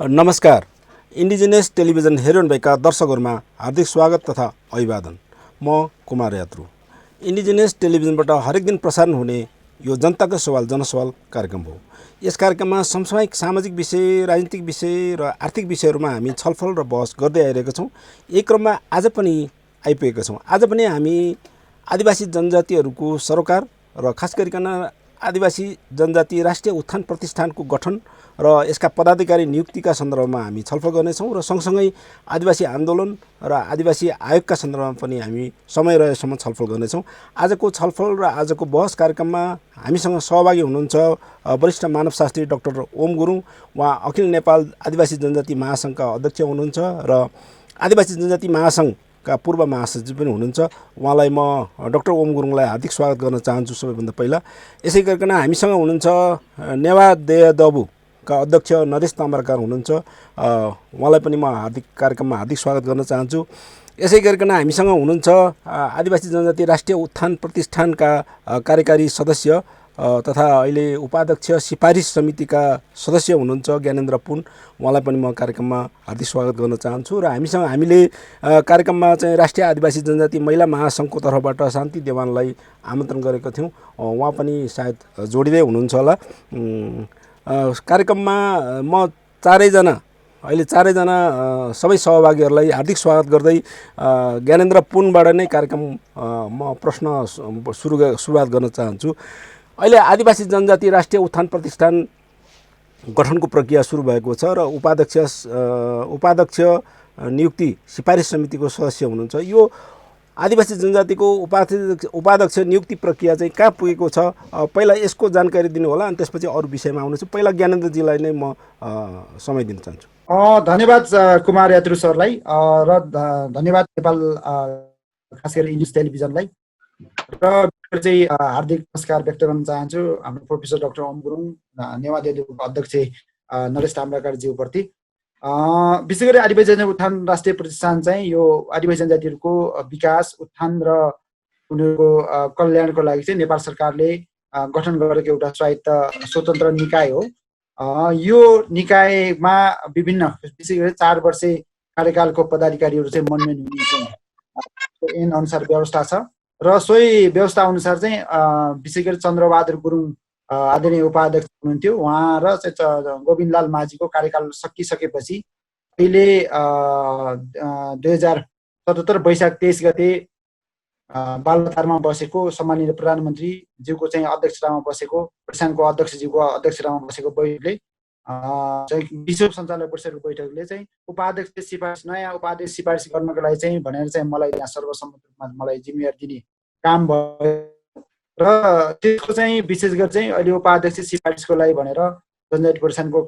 नमस्कार। Indigenous television हेरिरहनुभएका दर्शकहरूमा हार्दिक स्वागत तथा अभिवादन। म कुमार यात्रु। इन्डिजिनियस टेलिभिजनबाट हरेक दिन प्रसारण हुने यो जनताको सवाल जनसवाल कार्यक्रम हो। यस कार्यक्रममा समसामयिक सामाजिक विषय, राजनीतिक विषय र आर्थिक विषयहरूमा हामी छलफल र बहस गर्दै आइरहेका छौँ। यही क्रममा आज पनि आइपुगेका छौँ। आज पनि हामी आदिवासी जनजातिहरूको सरोकार र खास गरिकन आदिवासी जनजाति राष्ट्रिय उत्थान प्रतिष्ठानको गठन र यसका पदाधिकारी नियुक्तिका सन्दर्भमा हामी छलफल गर्नेछौँ र सँगसँगै आदिवासी आन्दोलन र आदिवासी आयोगका सन्दर्भमा पनि हामी समय रहेसम्म छलफल गर्नेछौँ। आजको छलफल र आजको बहस कार्यक्रममा हामीसँग सहभागी हुनुहुन्छ वरिष्ठ मानवशास्त्री डाक्टर ओम गुरुङ। उहाँ अखिल नेपाल आदिवासी जनजाति महासङ्घका अध्यक्ष हुनुहुन्छ र आदिवासी जनजाति महासङ्घका पूर्व महासचिव पनि हुनुहुन्छ। उहाँलाई म डाक्टर ओम गुरुङलाई हार्दिक स्वागत गर्न चाहन्छु सबैभन्दा पहिला। यसै गरिकन हामीसँग हुनुहुन्छ नेवा देयदबु का अध्यक्ष नरेश ताम्राकार हुनुहुन्छ। उहाँलाई पनि म कार्यक्रममा हार्दिक स्वागत गर्न चाहन्छु। यसै गरिकन हामीसँग हुनुहुन्छ आदिवासी जनजाति राष्ट्रिय उत्थान प्रतिष्ठानका कार्यकारी सदस्य तथा अहिले उपाध्यक्ष सिफारिस समितिका सदस्य हुनुहुन्छ ज्ञानेन्द्र पुन। उहाँलाई पनि म कार्यक्रममा हार्दिक स्वागत गर्न चाहन्छु। र हामीले कार्यक्रममा चाहिँ राष्ट्रिय आदिवासी जनजाति महिला महासङ्घको तर्फबाट शान्ति देवानलाई आमन्त्रण गरेका थियौँ। उहाँ पनि सायद जोडिँदै हुनुहुन्छ होला। कार्यक्रममा म अहिले चारैजना सबै सहभागीहरूलाई हार्दिक स्वागत गर्दै ज्ञानेन्द्र पुनबाट नै कार्यक्रम म प्रश्न सुरुवात गर्न चाहन्छु। अहिले आदिवासी जनजाति राष्ट्रिय उत्थान प्रतिष्ठान गठनको प्रक्रिया सुरु भएको छ र उपाध्यक्ष नियुक्ति सिफारिस समितिको सदस्य हुनुहुन्छ। यो आदिवासी जनजातिको उपाध्यक्ष नियुक्ति प्रक्रिया चाहिँ कहाँ पुगेको छ, पहिला यसको जानकारी दिनु होला, अनि त्यसपछि अरू विषयमा आउनेछु। पहिला ज्ञानेन्द्रजीलाई नै म समय दिन चाहन्छु। धन्यवाद कुमार यात्रु सरलाई र धन्यवाद नेपाल खास गरी इन्डिज टेलिभिजनलाई र चाहिँ हार्दिक नमस्कार व्यक्त गर्न चाहन्छु हाम्रो प्रोफेसर डाक्टर ओम गुरुङ, नेवा देयदबुको अध्यक्ष नरेश ताम्राकारज्यूप्रति। विशेष गरी आदिवासी जनजाति उत्थान राष्ट्रिय प्रतिष्ठान चाहिँ यो आदिवासी जनजातिहरूको विकास, उत्थान र उनीहरूको कल्याणको लागि चाहिँ नेपाल सरकारले गठन गरेको एउटा स्वायत्त स्वतन्त्र निकाय हो। यो निकायमा विभिन्न विशेष गरी 4 वर्षे कार्यकालको पदाधिकारीहरू चाहिँ मनोनयन हुने चाहिँ ऐन अनुसार व्यवस्था छ र सोही व्यवस्था अनुसार चाहिँ विशेष गरी चन्द्रबहादुर गुरुङ आदरणीय उपाध्यक्ष हुनुहुन्थ्यो। उहाँ र चाहिँ गोविन्दलाल माझीको कार्यकाल सकिसकेपछि अहिले 2077 वैशाख 23 गते बालुवाटारमा बसेको सम्माननीय प्रधानमन्त्रीज्यूको चाहिँ अध्यक्षतामा बसेको प्रतिष्ठानको अध्यक्षज्यूको अध्यक्षतामा बसेको बैठकले चाहिँ विश्व सञ्चालक परिषदको बैठकले चाहिँ नयाँ उपाध्यक्ष सिफारिस गर्नको लागि चाहिँ भनेर चाहिँ मलाई यहाँ सर्वसम्मत रूपमा मलाई जिम्मेवारी दिने काम भयो र त्यसको चाहिँ विशेष गरी चाहिँ अहिले उपाध्यक्ष सिफारिसको लागि भनेर जनजाति प्रतिष्ठानको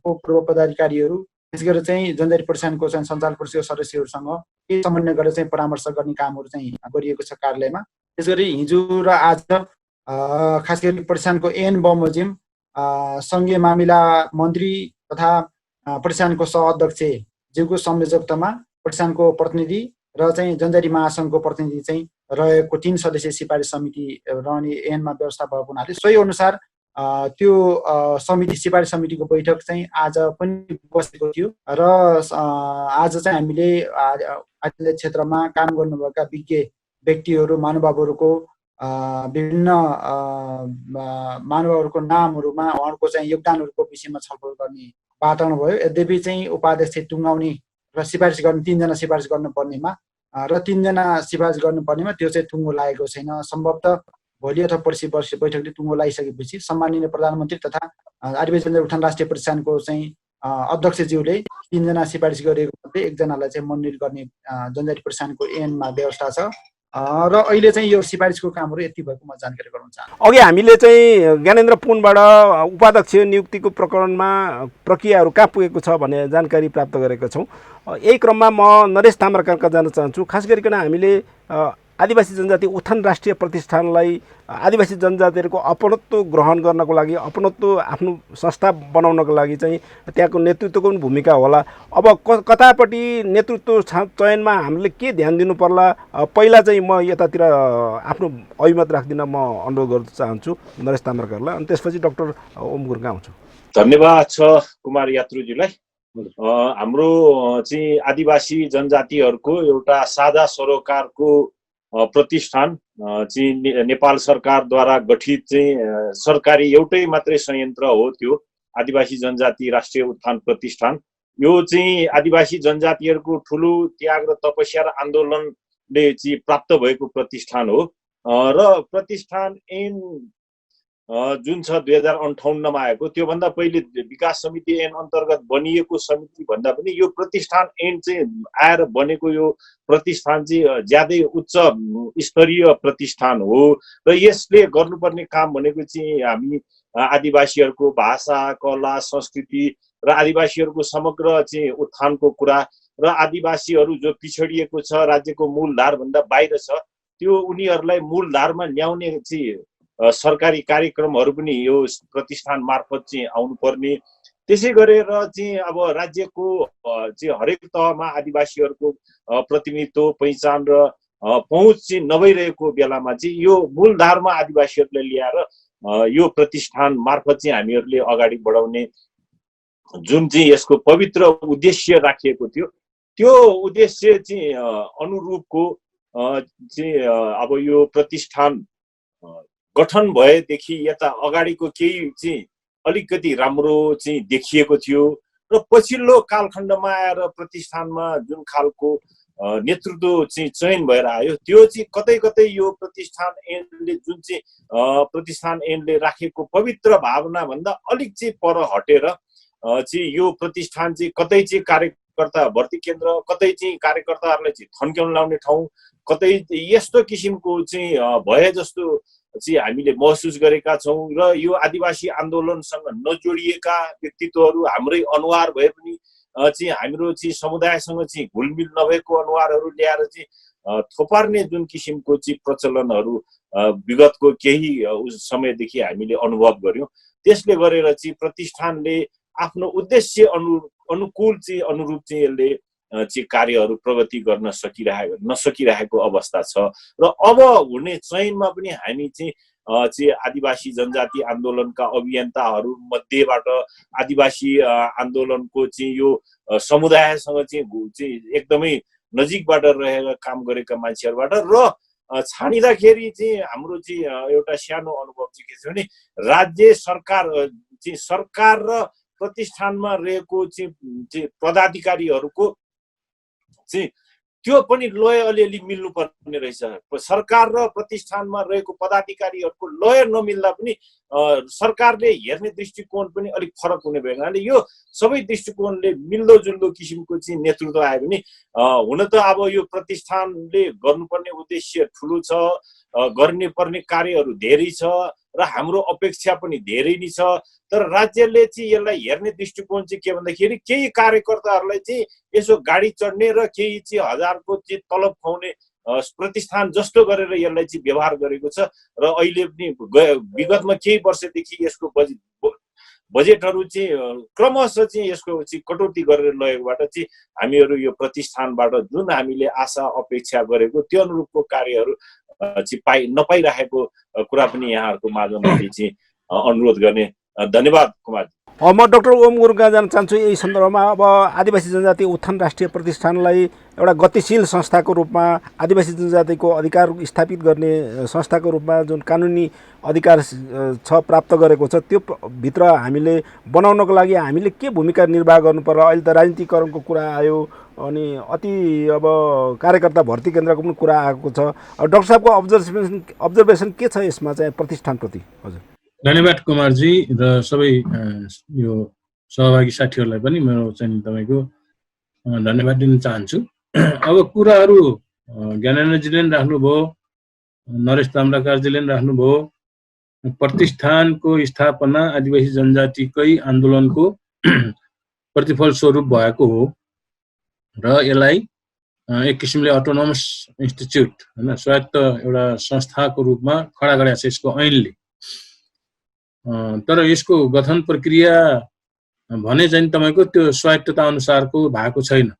पूर्व पदाधिकारीहरू विशेष गरी चाहिँ जनजाति प्रतिष्ठानको चाहिँ सञ्चालक परिषदको सदस्यहरूसँग के समन्वय गरेर चाहिँ परामर्श गर्ने कामहरू चाहिँ गरिएको छ कार्यालयमा। त्यसगरी हिजो र आज खास गरी प्रतिष्ठानको एन बमोजिम सङ्घीय मामिला मन्त्री तथा प्रतिष्ठानको सहअध्यक्ष ज्यूको संयोजकतामा प्रतिष्ठानको प्रतिनिधि र चाहिँ जनजाति महासङ्घको प्रतिनिधि चाहिँ रहेको 3 सदस्यीय सिफारिस समिति रहने ऐनमा व्यवस्था भएको हुनाले सोही अनुसार त्यो समिति सिफारिस समितिको बैठक चाहिँ आज पनि बसेको थियो र आज चाहिँ हामीले आदिवासी क्षेत्रमा काम गर्नुभएका विज्ञ व्यक्तिहरू महानुभावहरूको विभिन्न महानुभावहरूको नामहरूमा उहाँहरूको चाहिँ योगदानहरूको विषयमा छलफल गर्ने वातावरण भयो। यद्यपि चाहिँ उपाध्यक्ष टुङ्गाउने र सिफारिस गर्ने 3 जना सिफारिस गर्नुपर्नेमा र 3 जना सिफारिस गर्नुपर्नेमा त्यो चाहिँ टुङ्गो लागेको छैन। सम्भवतः भोलि अथवा पर्सि बैठकले टुङ्गो लगाइसकेपछि सम्माननीय प्रधानमन्त्री तथा आदिवासी जनजाति उत्थान राष्ट्रिय प्रतिष्ठानको चाहिँ अध्यक्षज्यूले 3 जना सिफारिस गरिएको मध्ये 1 जनालाई चाहिँ मनोनित गर्ने जनजाति प्रतिष्ठानको ऐनमा व्यवस्था छ र अहिले चाहिँ यो सिफारिसको कामहरू यति भएको म जानकारी गराउन चाहन्छु। अघि हामीले चाहिँ ज्ञानेन्द्र पुनबाट उपाध्यक्ष नियुक्तिको प्रकरणमा प्रक्रियाहरू कहाँ पुगेको छ भन्ने जानकारी प्राप्त गरेका छौँ। यही क्रममा म नरेश ताम्राकारका जान चाहन्छु। खास गरिकन हामीले आदिवासी जनजाति उत्थान राष्ट्रिय प्रतिष्ठानलाई आदिवासी जनजातिहरूको अपनत्व ग्रहण गर्नको लागि, अपनत्व आफ्नो संस्था बनाउनको लागि चाहिँ त्यहाँको नेतृत्वको पनि भूमिका होला। अब कतापट्टि नेतृत्व चयनमा हामीले के ध्यान दिनु पर्ला, पहिला चाहिँ म यतातिर आफ्नो अभिमत राख्दिन म अनुरोध गर्न चाहन्छु नरेश ताम्राकारलाई, अनि त्यसपछि डाक्टर ओम गुरुङ आउँछु। धन्यवाद छ कुमार यात्रुजीलाई। हाम्रो चाहिँ आदिवासी जनजातिहरूको एउटा साझा सरोकारको प्रतिष्ठान चाहिँ नेपाल सरकारद्वारा गठित चाहिँ सरकारी एउटै मात्रै संयन्त्र हो, त्यो आदिवासी जनजाति राष्ट्रिय उत्थान प्रतिष्ठान। यो चाहिँ आदिवासी जनजातिहरूको ठुलो त्याग र तपस्या र आन्दोलनले चाहिँ प्राप्त भएको प्रतिष्ठान हो। र प्रतिष्ठान ऐन जुन छ 2058 मा आएको, त्योभन्दा पहिले विकास समिति ऐन अन्तर्गत बनिएको समिति भन्दा पनि यो प्रतिष्ठान ऐन चाहिँ आएर बनेको यो प्रतिष्ठान चाहिँ ज्यादै उच्च स्तरीय प्रतिष्ठान हो। र यसले गर्नुपर्ने काम भनेको चाहिँ हामी आदिवासीहरूको भाषा, कला, संस्कृति र आदिवासीहरूको समग्र चाहिँ उत्थानको कुरा र आदिवासीहरू जो पिछडिएको छ, राज्यको मूलधारभन्दा बाहिर छ, त्यो उनीहरूलाई मूलधारमा ल्याउने चाहिँ सरकारी कार्यक्रमहरू पनि यो प्रतिष्ठान मार्फत चाहिँ आउनुपर्ने। त्यसै गरेर चाहिँ अब राज्यको चाहिँ हरेक तहमा आदिवासीहरूको प्रतिनिधित्व, पहिचान र पहुँच चाहिँ नभइरहेको बेलामा चाहिँ यो मूलधारमा आदिवासीहरूलाई ल्याएर यो प्रतिष्ठान मार्फत चाहिँ हामीहरूले अगाडि बढाउने जुन चाहिँ यसको पवित्र उद्देश्य राखिएको थियो, त्यो उद्देश्य चाहिँ अनुरूपको चाहिँ अब यो प्रतिष्ठान गठन भएदेखि यता अगाडिको केही चाहिँ अलिकति राम्रो चाहिँ देखिएको थियो। र पछिल्लो कालखण्डमा आएर प्रतिष्ठानमा जुन खालको नेतृत्व चाहिँ चयन भएर आयो, त्यो चाहिँ कतै कतै यो प्रतिष्ठान ऐनले जुन चाहिँ प्रतिष्ठान ऐनले राखेको पवित्र भावना भन्दा अलिक चाहिँ पर हटेर चाहिँ यो प्रतिष्ठान चाहिँ कतै चाहिँ कार्यकर्ता भर्ती केन्द्र, कतै चाहिँ कार्यकर्ताहरूलाई चाहिँ थन्क्याउन लाउने ठाउँ, कतै यस्तो किसिमको चाहिँ भए जस्तो चाहिँ हामीले महसुस गरेका छौँ। र यो आदिवासी आन्दोलनसँग नजोडिएका व्यक्तित्वहरू हाम्रै अनुहार भए पनि चाहिँ हाम्रो चाहिँ समुदायसँग चाहिँ घुलमिल नभएको अनुहारहरू ल्याएर चाहिँ थोपार्ने जुन किसिमको चाहिँ प्रचलनहरू विगतको केही समयदेखि हामीले अनुभव गर्यौँ। त्यसले गरेर चाहिँ प्रतिष्ठानले आफ्नो उद्देश्य अनुकूल चाहिँ अनुरूप चाहिँ यसले चाहिँ कार्यहरू प्रगति गर्न नसकिरहेको अवस्था छ। र अब हुने चयनमा पनि हामी चाहिँ आदिवासी जनजाति आन्दोलनका अभियन्ताहरू मध्येबाट आदिवासी आन्दोलनको चाहिँ यो समुदायसँग चाहिँ एकदमै नजिकबाट रहेर काम गरेका मान्छेहरूबाट र छानिँदाखेरि चाहिँ हाम्रो चाहिँ एउटा सानो अनुभव चाहिँ के छ भने राज्य सरकार र प्रतिष्ठानमा रहेको चाहिँ पदाधिकारीहरूको चाहिँ त्यो पनि लय अलिअलि मिल्नुपर्ने रहेछ। सरकार र प्रतिष्ठानमा रहेको पदाधिकारीहरूको लय नमिल्दा पनि सरकारले हेर्ने दृष्टिकोण पनि अलिक फरक हुने भएको हुनाले यो सबै दृष्टिकोणले मिल्दोजुल्दो किसिमको चाहिँ नेतृत्व आयो भने हुन त अब यो प्रतिष्ठानले गर्नुपर्ने उद्देश्य ठुलो छ, गर्ने पर्ने कार्यहरू धेरै छ र हाम्रो अपेक्षा पनि धेरै नै छ। तर राज्यले चाहिँ यसलाई हेर्ने दृष्टिकोण चाहिँ के भन्दाखेरि केही कार्यकर्ताहरूलाई चाहिँ यसो गाडी चढ्ने र केही चाहिँ हजारको चाहिँ तलब खुवाउने प्रतिष्ठान जस्तो गरेर यसलाई चाहिँ व्यवहार गरेको छ। र अहिले पनि विगतमा केही वर्षदेखि यसको बजेटहरू चाहिँ क्रमशः चाहिँ यसको चाहिँ कटौती गरेर लगेकोबाट चाहिँ हामीहरू यो प्रतिष्ठानबाट जुन हामीले आशा अपेक्षा गरेको त्यो अनुरूपको कार्यहरू चाहिँ नपाइरहेको कुरा पनि यहाँहरूको माझमा मैले चाहिँ अनुरोध गर्ने। धन्यवाद कुमार। म डाक्टर ओम गुरुङ जान चाहन्छु यही सन्दर्भमा। अब आदिवासी जनजाति उत्थान राष्ट्रिय प्रतिष्ठानलाई एउटा गतिशील संस्थाको रूपमा, आदिवासी जनजातिको अधिकार स्थापित गर्ने संस्थाको रूपमा जुन कानुनी अधिकार छ प्राप्त गरेको छ, त्यो भित्र हामीले बनाउनको लागि हामीले के भूमिका निर्वाह गर्नु पर्यो? अहिले त राजनीतिकरणको कुरा आयो अनि अति अब कार्यकर्ता भर्ती केन्द्रको पनि कुरा आएको छ। डाक्टर साहबको अब्जर्भेसन के छ यसमा चाहिँ प्रतिष्ठानप्रति? हजुर धन्यवाद कुमारजी र सबै यो सहभागी साथीहरूलाई पनि मेरो चाहिँ तपाईँको धन्यवाद दिन चाहन्छु। अब कुराहरू ज्ञानेन्द्रजीले पनि राख्नुभयो, नरेश ताम्राकारजीले पनि राख्नुभयो। प्रतिष्ठानको स्थापना आदिवासी जनजातिकै आन्दोलनको प्रतिफल स्वरूप भएको हो र यसलाई एक किसिमले अटोनोमस इन्स्टिच्युट होइन, स्वायत्त एउटा संस्थाको रूपमा खडा गरेको छ यसको ऐनले। तर यसको गठन प्रक्रिया भने चाहिँ तपाईँको त्यो स्वायत्तता अनुसारको भएको छैन।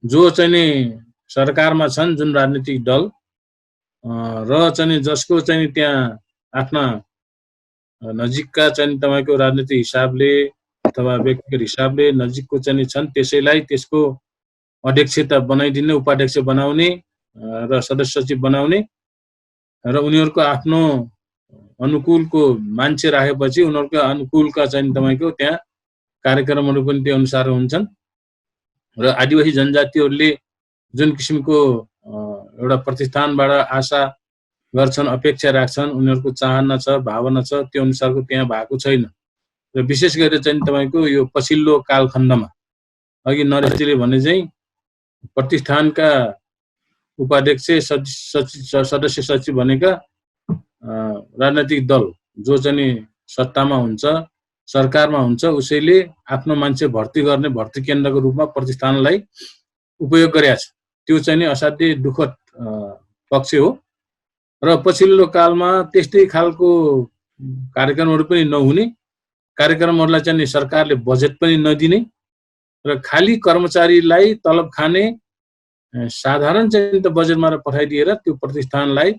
जो चाहिँ नि सरकारमा छन् जुन राजनीतिक दल र चाहिँ जसको चाहिँ त्यहाँ आफ्ना नजिकका चाहिँ तपाईँको राजनीतिक हिसाबले अथवा व्यक्तिगत हिसाबले नजिकको चाहिँ छन् त्यसैलाई त्यसको अध्यक्षता बनाइदिने, उपाध्यक्ष बनाउने र सदस्य सचिव बनाउने र उनीहरूको आफ्नो अनुकूलको मान्छे राखेपछि उनीहरूको अनुकूलका चाहिँ तपाईँको त्यहाँ कार्यक्रमहरू पनि त्यो अनुसार हुन्छन् र आदिवासी जनजातिहरूले जुन किसिमको एउटा प्रतिष्ठानबाट आशा गर्छन्, अपेक्षा राख्छन्, उनीहरूको चाहना छ, भावना छ, त्यो अनुसारको त्यहाँ भएको छैन। र विशेष गरेर चाहिँ तपाईँको यो पछिल्लो कालखण्डमा अघि नरेशजीले भने चाहिँ प्रतिष्ठानका उपाध्यक्ष, सदस्य सचिव भनेका राजनैतिक दल जो चाहिँ सत्तामा हुन्छ, सरकारमा हुन्छ, उसैले आफ्नो मान्छे भर्ती गर्ने भर्ती केन्द्रको रूपमा प्रतिष्ठानलाई उपयोग गरेको छ। त्यो चाहिँ असाध्यै दुःखद पक्ष हो र पछिल्लो कालमा त्यस्तै खालको कार्यक्रमहरू पनि नहुने, कार्यक्रमहरूलाई चाहिँ सरकारले बजेट पनि नदिने र खाली कर्मचारीलाई तलब खाने साधारण चाहिँ बजेटमा पठाइदिएर त्यो प्रतिष्ठानलाई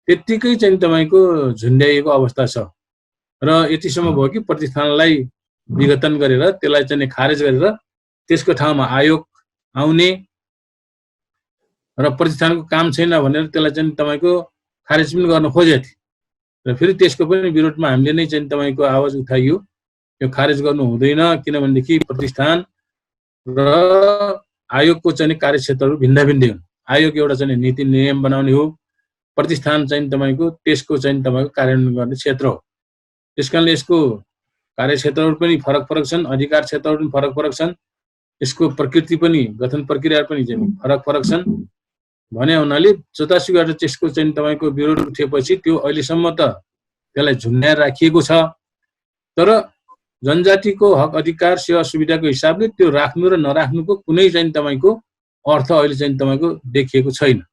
त्यत्तिकै चाहिँ तपाईँको झुन्ड्याइएको अवस्था छ र यतिसम्म भयो कि प्रतिष्ठानलाई विघटन गरेर त्यसलाई चाहिँ खारेज गरेर त्यसको ठाउँमा आयोग आउने र प्रतिष्ठानको काम छैन भनेर त्यसलाई चाहिँ तपाईँको खारेज पनि गर्न खोजेको थियो र फेरि त्यसको पनि विरोधमा हामीले नै चाहिँ तपाईँको आवाज उठाइयो, यो खारेज गर्नु हुँदैन किनभनेदेखि प्रतिष्ठान र आयोगको चाहिँ कार्यक्षेत्रहरू भिन्न भिन्दै हुन्। आयोग एउटा चाहिँ नीति नियम बनाउने हो, प्रतिष्ठान चाहिँ तपाईँको त्यसको चाहिँ तपाईँको कार्यान्वयन गर्ने क्षेत्र हो। त्यसकारणले यसको कार्यक्षेत्रहरू पनि फरक फरक छन्, अधिकार क्षेत्रहरू पनि फरक फरक छन्, यसको प्रकृति पनि गठन प्रक्रिया पनि चाहिँ फरक फरक छन् भने हुनाले जतासुकै गरेर त्यसको चाहिँ तपाईँको विरोध उठेपछि त्यो अहिलेसम्म त त्यसलाई झुन्ड्याएर राखिएको छ तर जनजातिको हक अधिकार सेवा सुविधाको हिसाबले त्यो राख्नु र नराख्नुको कुनै चाहिँ तपाईँको अर्थ अहिले चाहिँ तपाईँको देखिएको छैन।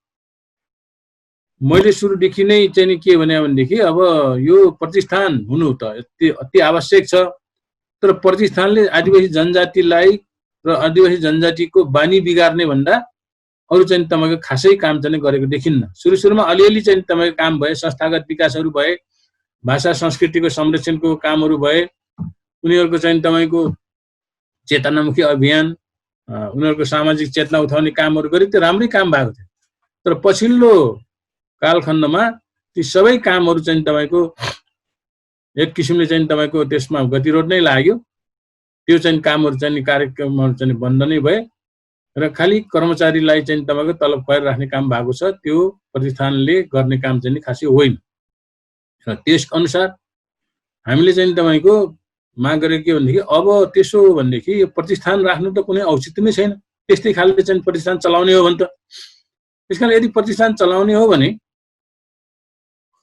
मैले सुरुदेखि नै चाहिँ के भने भनेदेखि अब यो प्रतिष्ठान हुनु त अति आवश्यक छ तर प्रतिष्ठानले आदिवासी जनजातिलाई र आदिवासी जनजातिको बानी बिगार्ने भन्दा अरू चाहिँ तपाईँको खासै काम चाहिँ गरेको देखिन्न। सुरुमा अलिअलि चाहिँ तपाईँको काम भए, संस्थागत विकासहरू भए, भाषा संस्कृतिको संरक्षणको कामहरू भए, उनीहरूको चाहिँ तपाईँको चेतनामुखी अभियान, उनीहरूको सामाजिक चेतना उठाउने कामहरू गरे, त्यो राम्रै काम भएको थियो। तर पछिल्लो कालखण्डमा ती सबै कामहरू चाहिँ तपाईँको एक किसिमले चाहिँ तपाईँको त्यसमा गतिरोध नै लाग्यो। त्यो चाहिँ कामहरू चाहिँ कार्यक्रमहरू चाहिँ बन्द नै भए र खालि कर्मचारीलाई चाहिँ तपाईँको तलब खुवाएर राख्ने काम भएको छ, त्यो प्रतिष्ठानले गर्ने काम चाहिँ खासै होइन। र त्यस अनुसार हामीले चाहिँ तपाईँको माग गरेको के भनेदेखि अब त्यसो हो भनेदेखि यो प्रतिष्ठान राख्नु त कुनै औचित्य नै छैन, त्यस्तै खालले चाहिँ प्रतिष्ठान चलाउने हो भने त। त्यसकारण यदि प्रतिष्ठान चलाउने हो भने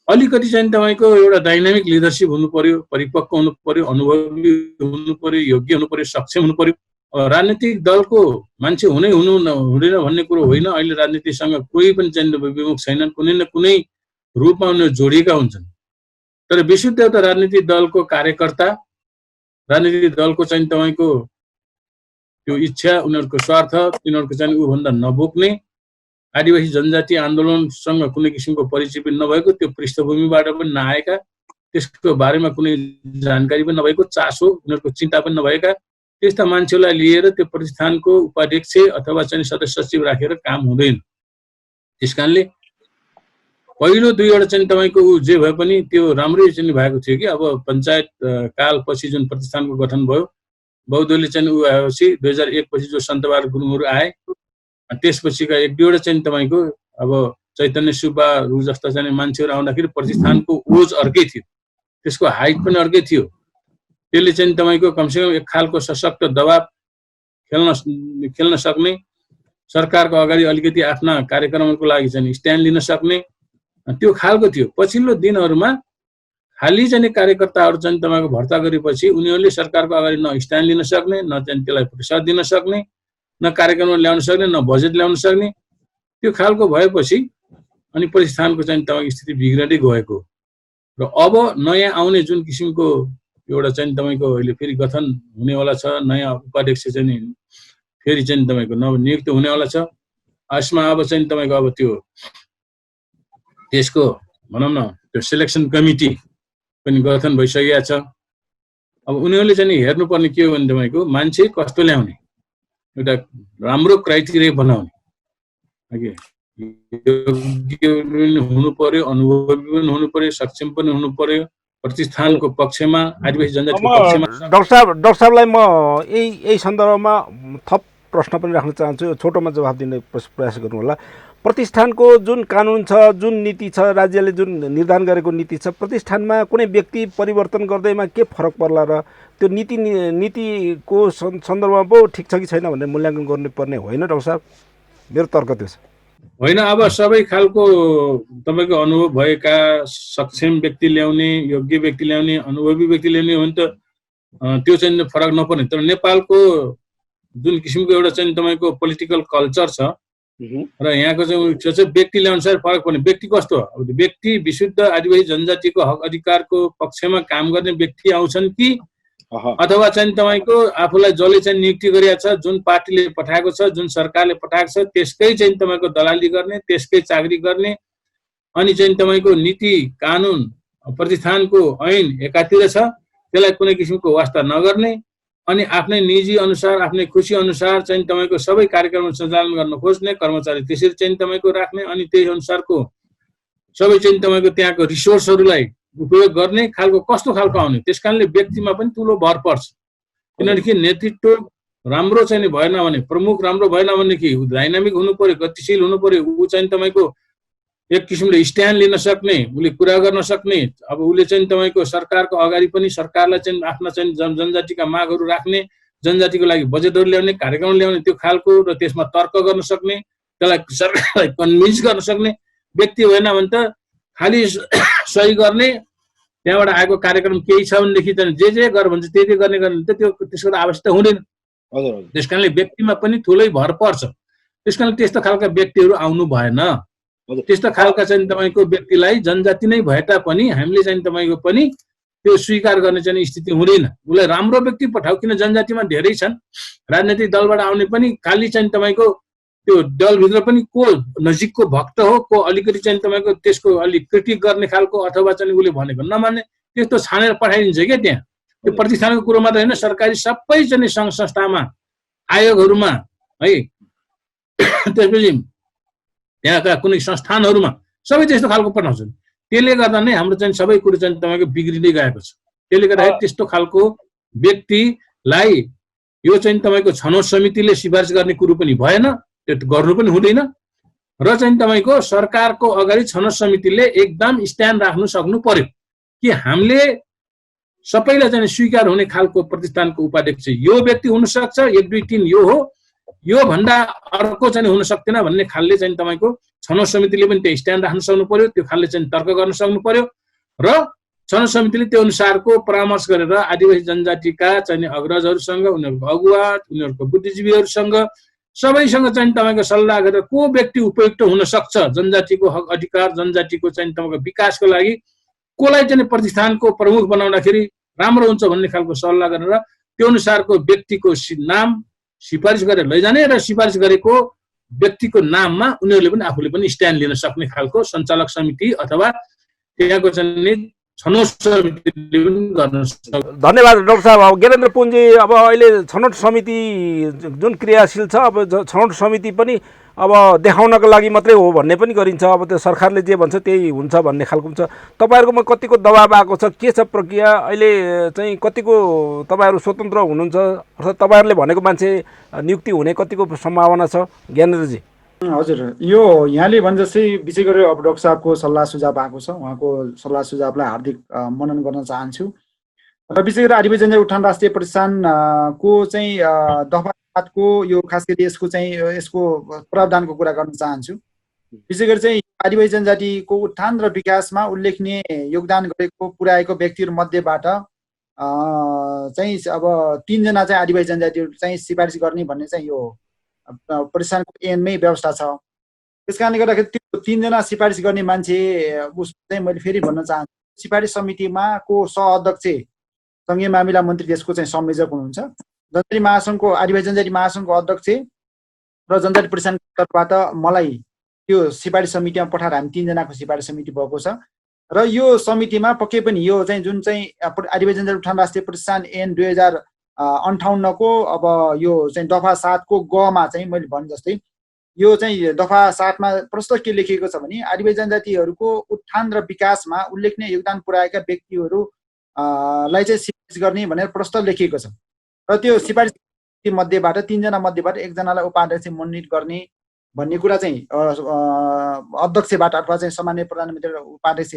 अलिकति चाहिँ तपाईँको एउटा डाइनामिक लिडरसिप हुनु पर्यो, परिपक्व हुनु पर्यो, अनुभवी हुनु पर्यो, योग्य हुनु पर्यो, सक्षम हुनु पर्यो। राजनीतिक दलको मान्छे हुँदैन भन्ने कुरो होइन। अहिले राजनीतिसँग कोही पनि चाहिँ विमुख छैनन्, कुनै न कुनै रूपमा उनीहरू जोडिएका हुन्छन्। तर विशुद्ध एउटा राजनीतिक दलको कार्यकर्ता, राजनीतिक दलको चाहिँ तपाईँको त्यो इच्छा, उनीहरूको स्वार्थ, तिनीहरूको चाहिँ ऊभन्दा नबोक्ने, आदिवासी जनजाति आन्दोलनसँग कुनै किसिमको परिचय पनि नभएको, त्यो पृष्ठभूमिबाट पनि नआएका, त्यसको बारेमा कुनै जानकारी पनि नभएको, चासो उनीहरूको चिन्ता पनि नभएका त्यस्ता मान्छेलाई लिएर त्यो प्रतिष्ठानको उपाध्यक्ष अथवा चाहिँ सदस्य सचिव राखेर काम हुँदैन। त्यसकारणले पहिलो दुईवटा चाहिँ तपाईँको जे भए पनि त्यो राम्रै चाहिँ भएको थियो कि अब पञ्चायत कालपछि जुन प्रतिष्ठानको गठन भयो, बौद्धले चाहिँ ऊ आएपछि 2001 पछि जो सन्तबहादुर गुरुङहरू आए, त्यसपछिका एक दुईवटा चाहिँ तपाईँको अब चैतन्य सुब्बाहरू जस्ता चाहिँ मान्छेहरू आउँदाखेरि प्रतिष्ठानको ओज अर्कै थियो, त्यसको हाइट पनि अर्कै थियो। त्यसले चाहिँ तपाईँको कमसेकम एक खालको सशक्त दबाब खेल्न सक्ने, सरकारको अगाडि अलिकति आफ्ना कार्यक्रमहरूको लागि चाहिँ स्ट्यान्ड लिन सक्ने त्यो खालको थियो। पछिल्लो दिनहरूमा खाली चाहिँ कार्यकर्ताहरू चाहिँ तपाईँको भर्ता गरेपछि उनीहरूले सरकारको अगाडि न स्ट्यान्ड लिन सक्ने, न चाहिँ त्यसलाई प्रतिसाद दिन सक्ने, न कार्यक्रममा ल्याउन सक्ने, न बजेट ल्याउन सक्ने, त्यो खालको भएपछि अनि प्रतिष्ठानको चाहिँ तपाईँको स्थिति बिग्रदै गएको र अब नयाँ आउने जुन किसिमको एउटा चाहिँ तपाईँको अहिले फेरि गठन हुनेवाला छ, नयाँ उपाध्यक्ष चाहिँ फेरि चाहिँ तपाईँको नवनियुक्त हुनेवाला छ। यसमा अब चाहिँ तपाईँको अब त्यो त्यसको भनौँ न त्यो सिलेक्सन कमिटी पनि गठन भइसकेको छ। अब उनीहरूले चाहिँ हेर्नुपर्ने के हो भने तपाईँको मान्छे कस्तो ल्याउने, एउटा राम्रो क्राइटेरिया बनाउने, योग्य पनि हुनु पर्यो, अनुभवी पनि हुनु पर्यो, सक्षम पनि हुनु पर्यो, प्रतिष्ठानको पक्षमा आदिवासी जनजातिको पक्षमा। डाक्टर साहबलाई म यही सन्दर्भमा थप प्रश्न पनि राख्न चाहन्छु, छोटोमा जवाफ दिने प्रयास गर्नु होला। प्रतिष्ठानको जुन कानुन छ, जुन नीति छ, राज्यले जुन निर्धारण गरेको नीति छ, प्रतिष्ठानमा कुनै व्यक्ति परिवर्तन गर्दैमा के फरक पर्ला र त्यो नीतिको सन्दर्भमा पो ठिक छ कि छैन भनेर मूल्याङ्कन गर्नुपर्ने होइन डाक्टर साहब? मेरो तर्क त्यो छ। होइन, अब सबै खालको तपाईँको अनुभव भएका सक्षम व्यक्ति ल्याउने, योग्य व्यक्ति ल्याउने, अनुभवी व्यक्ति ल्याउने हो भने त त्यो चाहिँ फरक नपर्ने। तर नेपालको जुन किसिमको एउटा चाहिँ तपाईँको पोलिटिकल कल्चर छ र यहाँको चाहिँ व्यक्ति ल्याउनुसार फरक पर्ने। व्यक्ति कस्तो हो? अब व्यक्ति विशुद्ध आदिवासी जनजातिको हक अधिकारको पक्षमा काम गर्ने व्यक्ति आउँछन् कि अथवा चाहिँ तपाईँको आफूलाई जसले चाहिँ नियुक्ति गरिएको छ, जुन पार्टीले पठाएको छ, जुन सरकारले पठाएको छ, त्यसकै चाहिँ तपाईँको दलाली गर्ने, त्यसकै चाकरी गर्ने, अनि चाहिँ तपाईँको नीति कानुन प्रतिष्ठानको ऐन एकातिर छ, त्यसलाई कुनै किसिमको वास्ता नगर्ने, अनि आफ्नै निजी अनुसार आफ्नै खुसी अनुसार चाहिँ तपाईँको सबै कार्यक्रम सञ्चालन गर्न खोज्ने, कर्मचारी त्यसरी चाहिँ तपाईँको राख्ने, अनि त्यही अनुसारको सबै चाहिँ तपाईँको त्यहाँको रिसोर्सहरूलाई उपयोग गर्ने खालको कस्तो खालको आउने। त्यस कारणले व्यक्तिमा पनि ठुलो भर पर्छ। किनकि नेतृत्व राम्रो चाहिँ भएन भने, प्रमुख राम्रो भएन भनेदेखि डाइनामिक हुनु पर्यो, गतिशील हुनु पर्यो, ऊ चाहिँ तपाईँको एक किसिमले स्ट्यान्ड लिन सक्ने, उसले कुरा गर्न सक्ने, अब उसले चाहिँ तपाईँको सरकारको अगाडि पनि सरकारलाई चाहिँ आफ्ना चाहिँ जनजातिका मागहरू राख्ने, जनजातिको लागि बजेटहरू ल्याउने, कार्यक्रम ल्याउने, त्यो खालको र त्यसमा तर्क गर्न सक्ने, त्यसलाई सरकारलाई कन्भिन्स गर्न सक्ने व्यक्ति भएन भने त खालि सही गर्ने, त्यहाँबाट आएको कार्यक्रम केही छ भनेदेखि जे गर भन्छ त्यही गर्ने त त्यो त्यसको त आवश्यकता हुँदैन। त्यस कारणले व्यक्तिमा पनि ठुलै भर पर्छ। त्यस कारणले त्यस्तो खालका व्यक्तिहरू आउनु भएन। त्यस्तो खालका चाहिँ तपाईँको व्यक्तिलाई जनजाति नै भए तापनि हामीले चाहिँ तपाईँको पनि त्यो स्वीकार गर्ने चाहिँ स्थिति हुँदैन। उसलाई राम्रो व्यक्ति पठाऊ, किन जनजातिमा धेरै छन्, राजनैतिक दलबाट आउने पनि खालि चाहिँ तपाईँको त्यो दलभित्र पनि को नजिकको भक्त हो, को अलिकति चाहिँ तपाईँको त्यसको अलिक क्रिटिक गर्ने खालको, अथवा चाहिँ उसले भनेको नमान्ने, त्यस्तो छानेर पठाइदिन्छ क्या त्यहाँ। त्यो प्रतिष्ठानको कुरो मात्रै होइन, सरकारी सबै चाहिँ सङ्घ संस्थामा, आयोगहरूमा है, त्यसपछि त्यहाँका कुनै संस्थानहरूमा सबै त्यस्तो खालको पठाउँछन्। त्यसले गर्दा नै हाम्रो चाहिँ सबै कुरो चाहिँ तपाईँको बिग्रिँदै गएको छ। त्यसले गर्दाखेरि त्यस्तो खालको व्यक्तिलाई यो चाहिँ तपाईँको छनौट समितिले सिफारिस गर्ने कुरो पनि भएन, त्यो गर्नु पनि हुँदैन। र चाहिँ तपाईँको सरकारको अगाडि छनौट समितिले एकदम स्ट्यान्ड राख्नु सक्नु पर्यो कि हामीले सबैलाई चाहिँ स्वीकार हुने खालको प्रतिष्ठानको उपाध्यक्ष यो व्यक्ति हुनसक्छ, 1 2 3 यो हो, यो भन्दा अर्को चाहिँ हुन सक्दैन भन्ने खालले चाहिँ तपाईँको छनौट समितिले पनि त्यो स्ट्यान्ड राख्न सक्नु पर्यो, त्यो खालले चाहिँ तर्क गर्न सक्नु पर्यो। र छनौट समितिले त्यो अनुसारको परामर्श गरेर आदिवासी जनजातिका चाहिँ अग्रजहरूसँग, उनीहरूको अगुवा, उनीहरूको बुद्धिजीवीहरूसँग सबैसँग चाहिँ तपाईँको सल्लाह गरेर को व्यक्ति उपयुक्त हुन सक्छ जनजातिको हक अधिकार, जनजातिको चाहिँ तपाईँको विकासको लागि, कसलाई चाहिँ प्रतिष्ठानको प्रमुख बनाउँदाखेरि राम्रो हुन्छ भन्ने खालको सल्लाह गरेर त्यो अनुसारको व्यक्तिको नाम सिफारिस गरेर लैजाने र सिफारिस गरेको व्यक्तिको नाममा उनीहरूले पनि आफूले पनि स्ट्यान्ड लिन सक्ने खालको सञ्चालक समिति अथवा त्यहाँको चाहिँ छनौट समितिले पनि गर्न सक्छ। धन्यवाद डाक्टर साहब। अब ज्ञानेन्द्र पुनजी, अब अहिले छनौट समिति जुन क्रियाशील छ, अब छनौट समिति पनि अब देखाउनको लागि मात्रै हो भन्ने पनि गरिन्छ। अब त्यो सरकारले जे भन्छ त्यही हुन्छ भन्ने खालको हुन्छ। तपाईँहरूकोमा कतिको दबाब आएको छ, के छ प्रक्रिया अहिले चाहिँ, कतिको तपाईँहरू स्वतन्त्र हुनुहुन्छ, अर्थात् तपाईँहरूले भनेको मान्छे नियुक्ति हुने कतिको सम्भावना छ ज्ञानेन्द्रजी? हजुर, यो यहाँले भने जस्तै विशेष गरेर अब डाक्टर साहबको सल्लाह सुझाव आएको छ, उहाँको सल्लाह सुझावलाई हार्दिक मनन गर्न चाहन्छु। र विशेष गरेर आदिवासी जनजाति उत्थान राष्ट्रिय प्रतिष्ठानको चाहिँ दफाको यो खास गरी यसको प्रावधानको कुरा गर्न चाहन्छु। विशेष गरी चाहिँ आदिवासी जनजातिको उत्थान र विकासमा उल्लेखनीय योगदान गरेको पुर्याएको व्यक्तिहरू मध्येबाट चाहिँ अब 3 जना चाहिँ आदिवासी जनजातिहरू चाहिँ सिफारिस गर्ने भन्ने चाहिँ यो प्रतिष्ठानको ऐनमै व्यवस्था छ। त्यस कारणले गर्दाखेरि त्यो 3 जना सिफारिस गर्ने मान्छे चाहिँ मैले फेरि भन्न चाहन्छु, सिफारिस समितिमा को सहअध्यक्ष सङ्घीय मामिला मन्त्री देशको चाहिँ संयोजक हुनुहुन्छ, जनजाति महासङ्घको आदिवासी जनजाति महासङ्घको अध्यक्ष र जनजाति प्रतिष्ठानको तर्फबाट मलाई त्यो सिफारिस समितिमा पठाएर हामी 3 जनाको सिफारिस समिति भएको छ। र यो समितिमा पक्कै पनि यो चाहिँ जुन चाहिँ आदिवासी जनजाति उत्थान राष्ट्रिय प्रतिष्ठान ऐन 2058 को अब यो चाहिँ दफा 7 को ग मा चाहिँ मैले भने जस्तै यो चाहिँ दफा 7 मा प्रस्ताव के लेखिएको छ भने आदिवासी जनजातिहरूको उत्थान र विकासमा उल्लेखनीय योगदान पुर्याएका व्यक्तिहरू लाई चाहिँ सिफारिस गर्ने भनेर प्रस्ताव लेखिएको छ र त्यो सिफारिस मध्येबाट 3 जना मध्येबाट 1 जनालाई उपाध्यक्ष मनोनित गर्ने भन्ने कुरा चाहिँ अध्यक्षबाट अथवा चाहिँ सामान्य प्रधानमन्त्री उपाध्यक्ष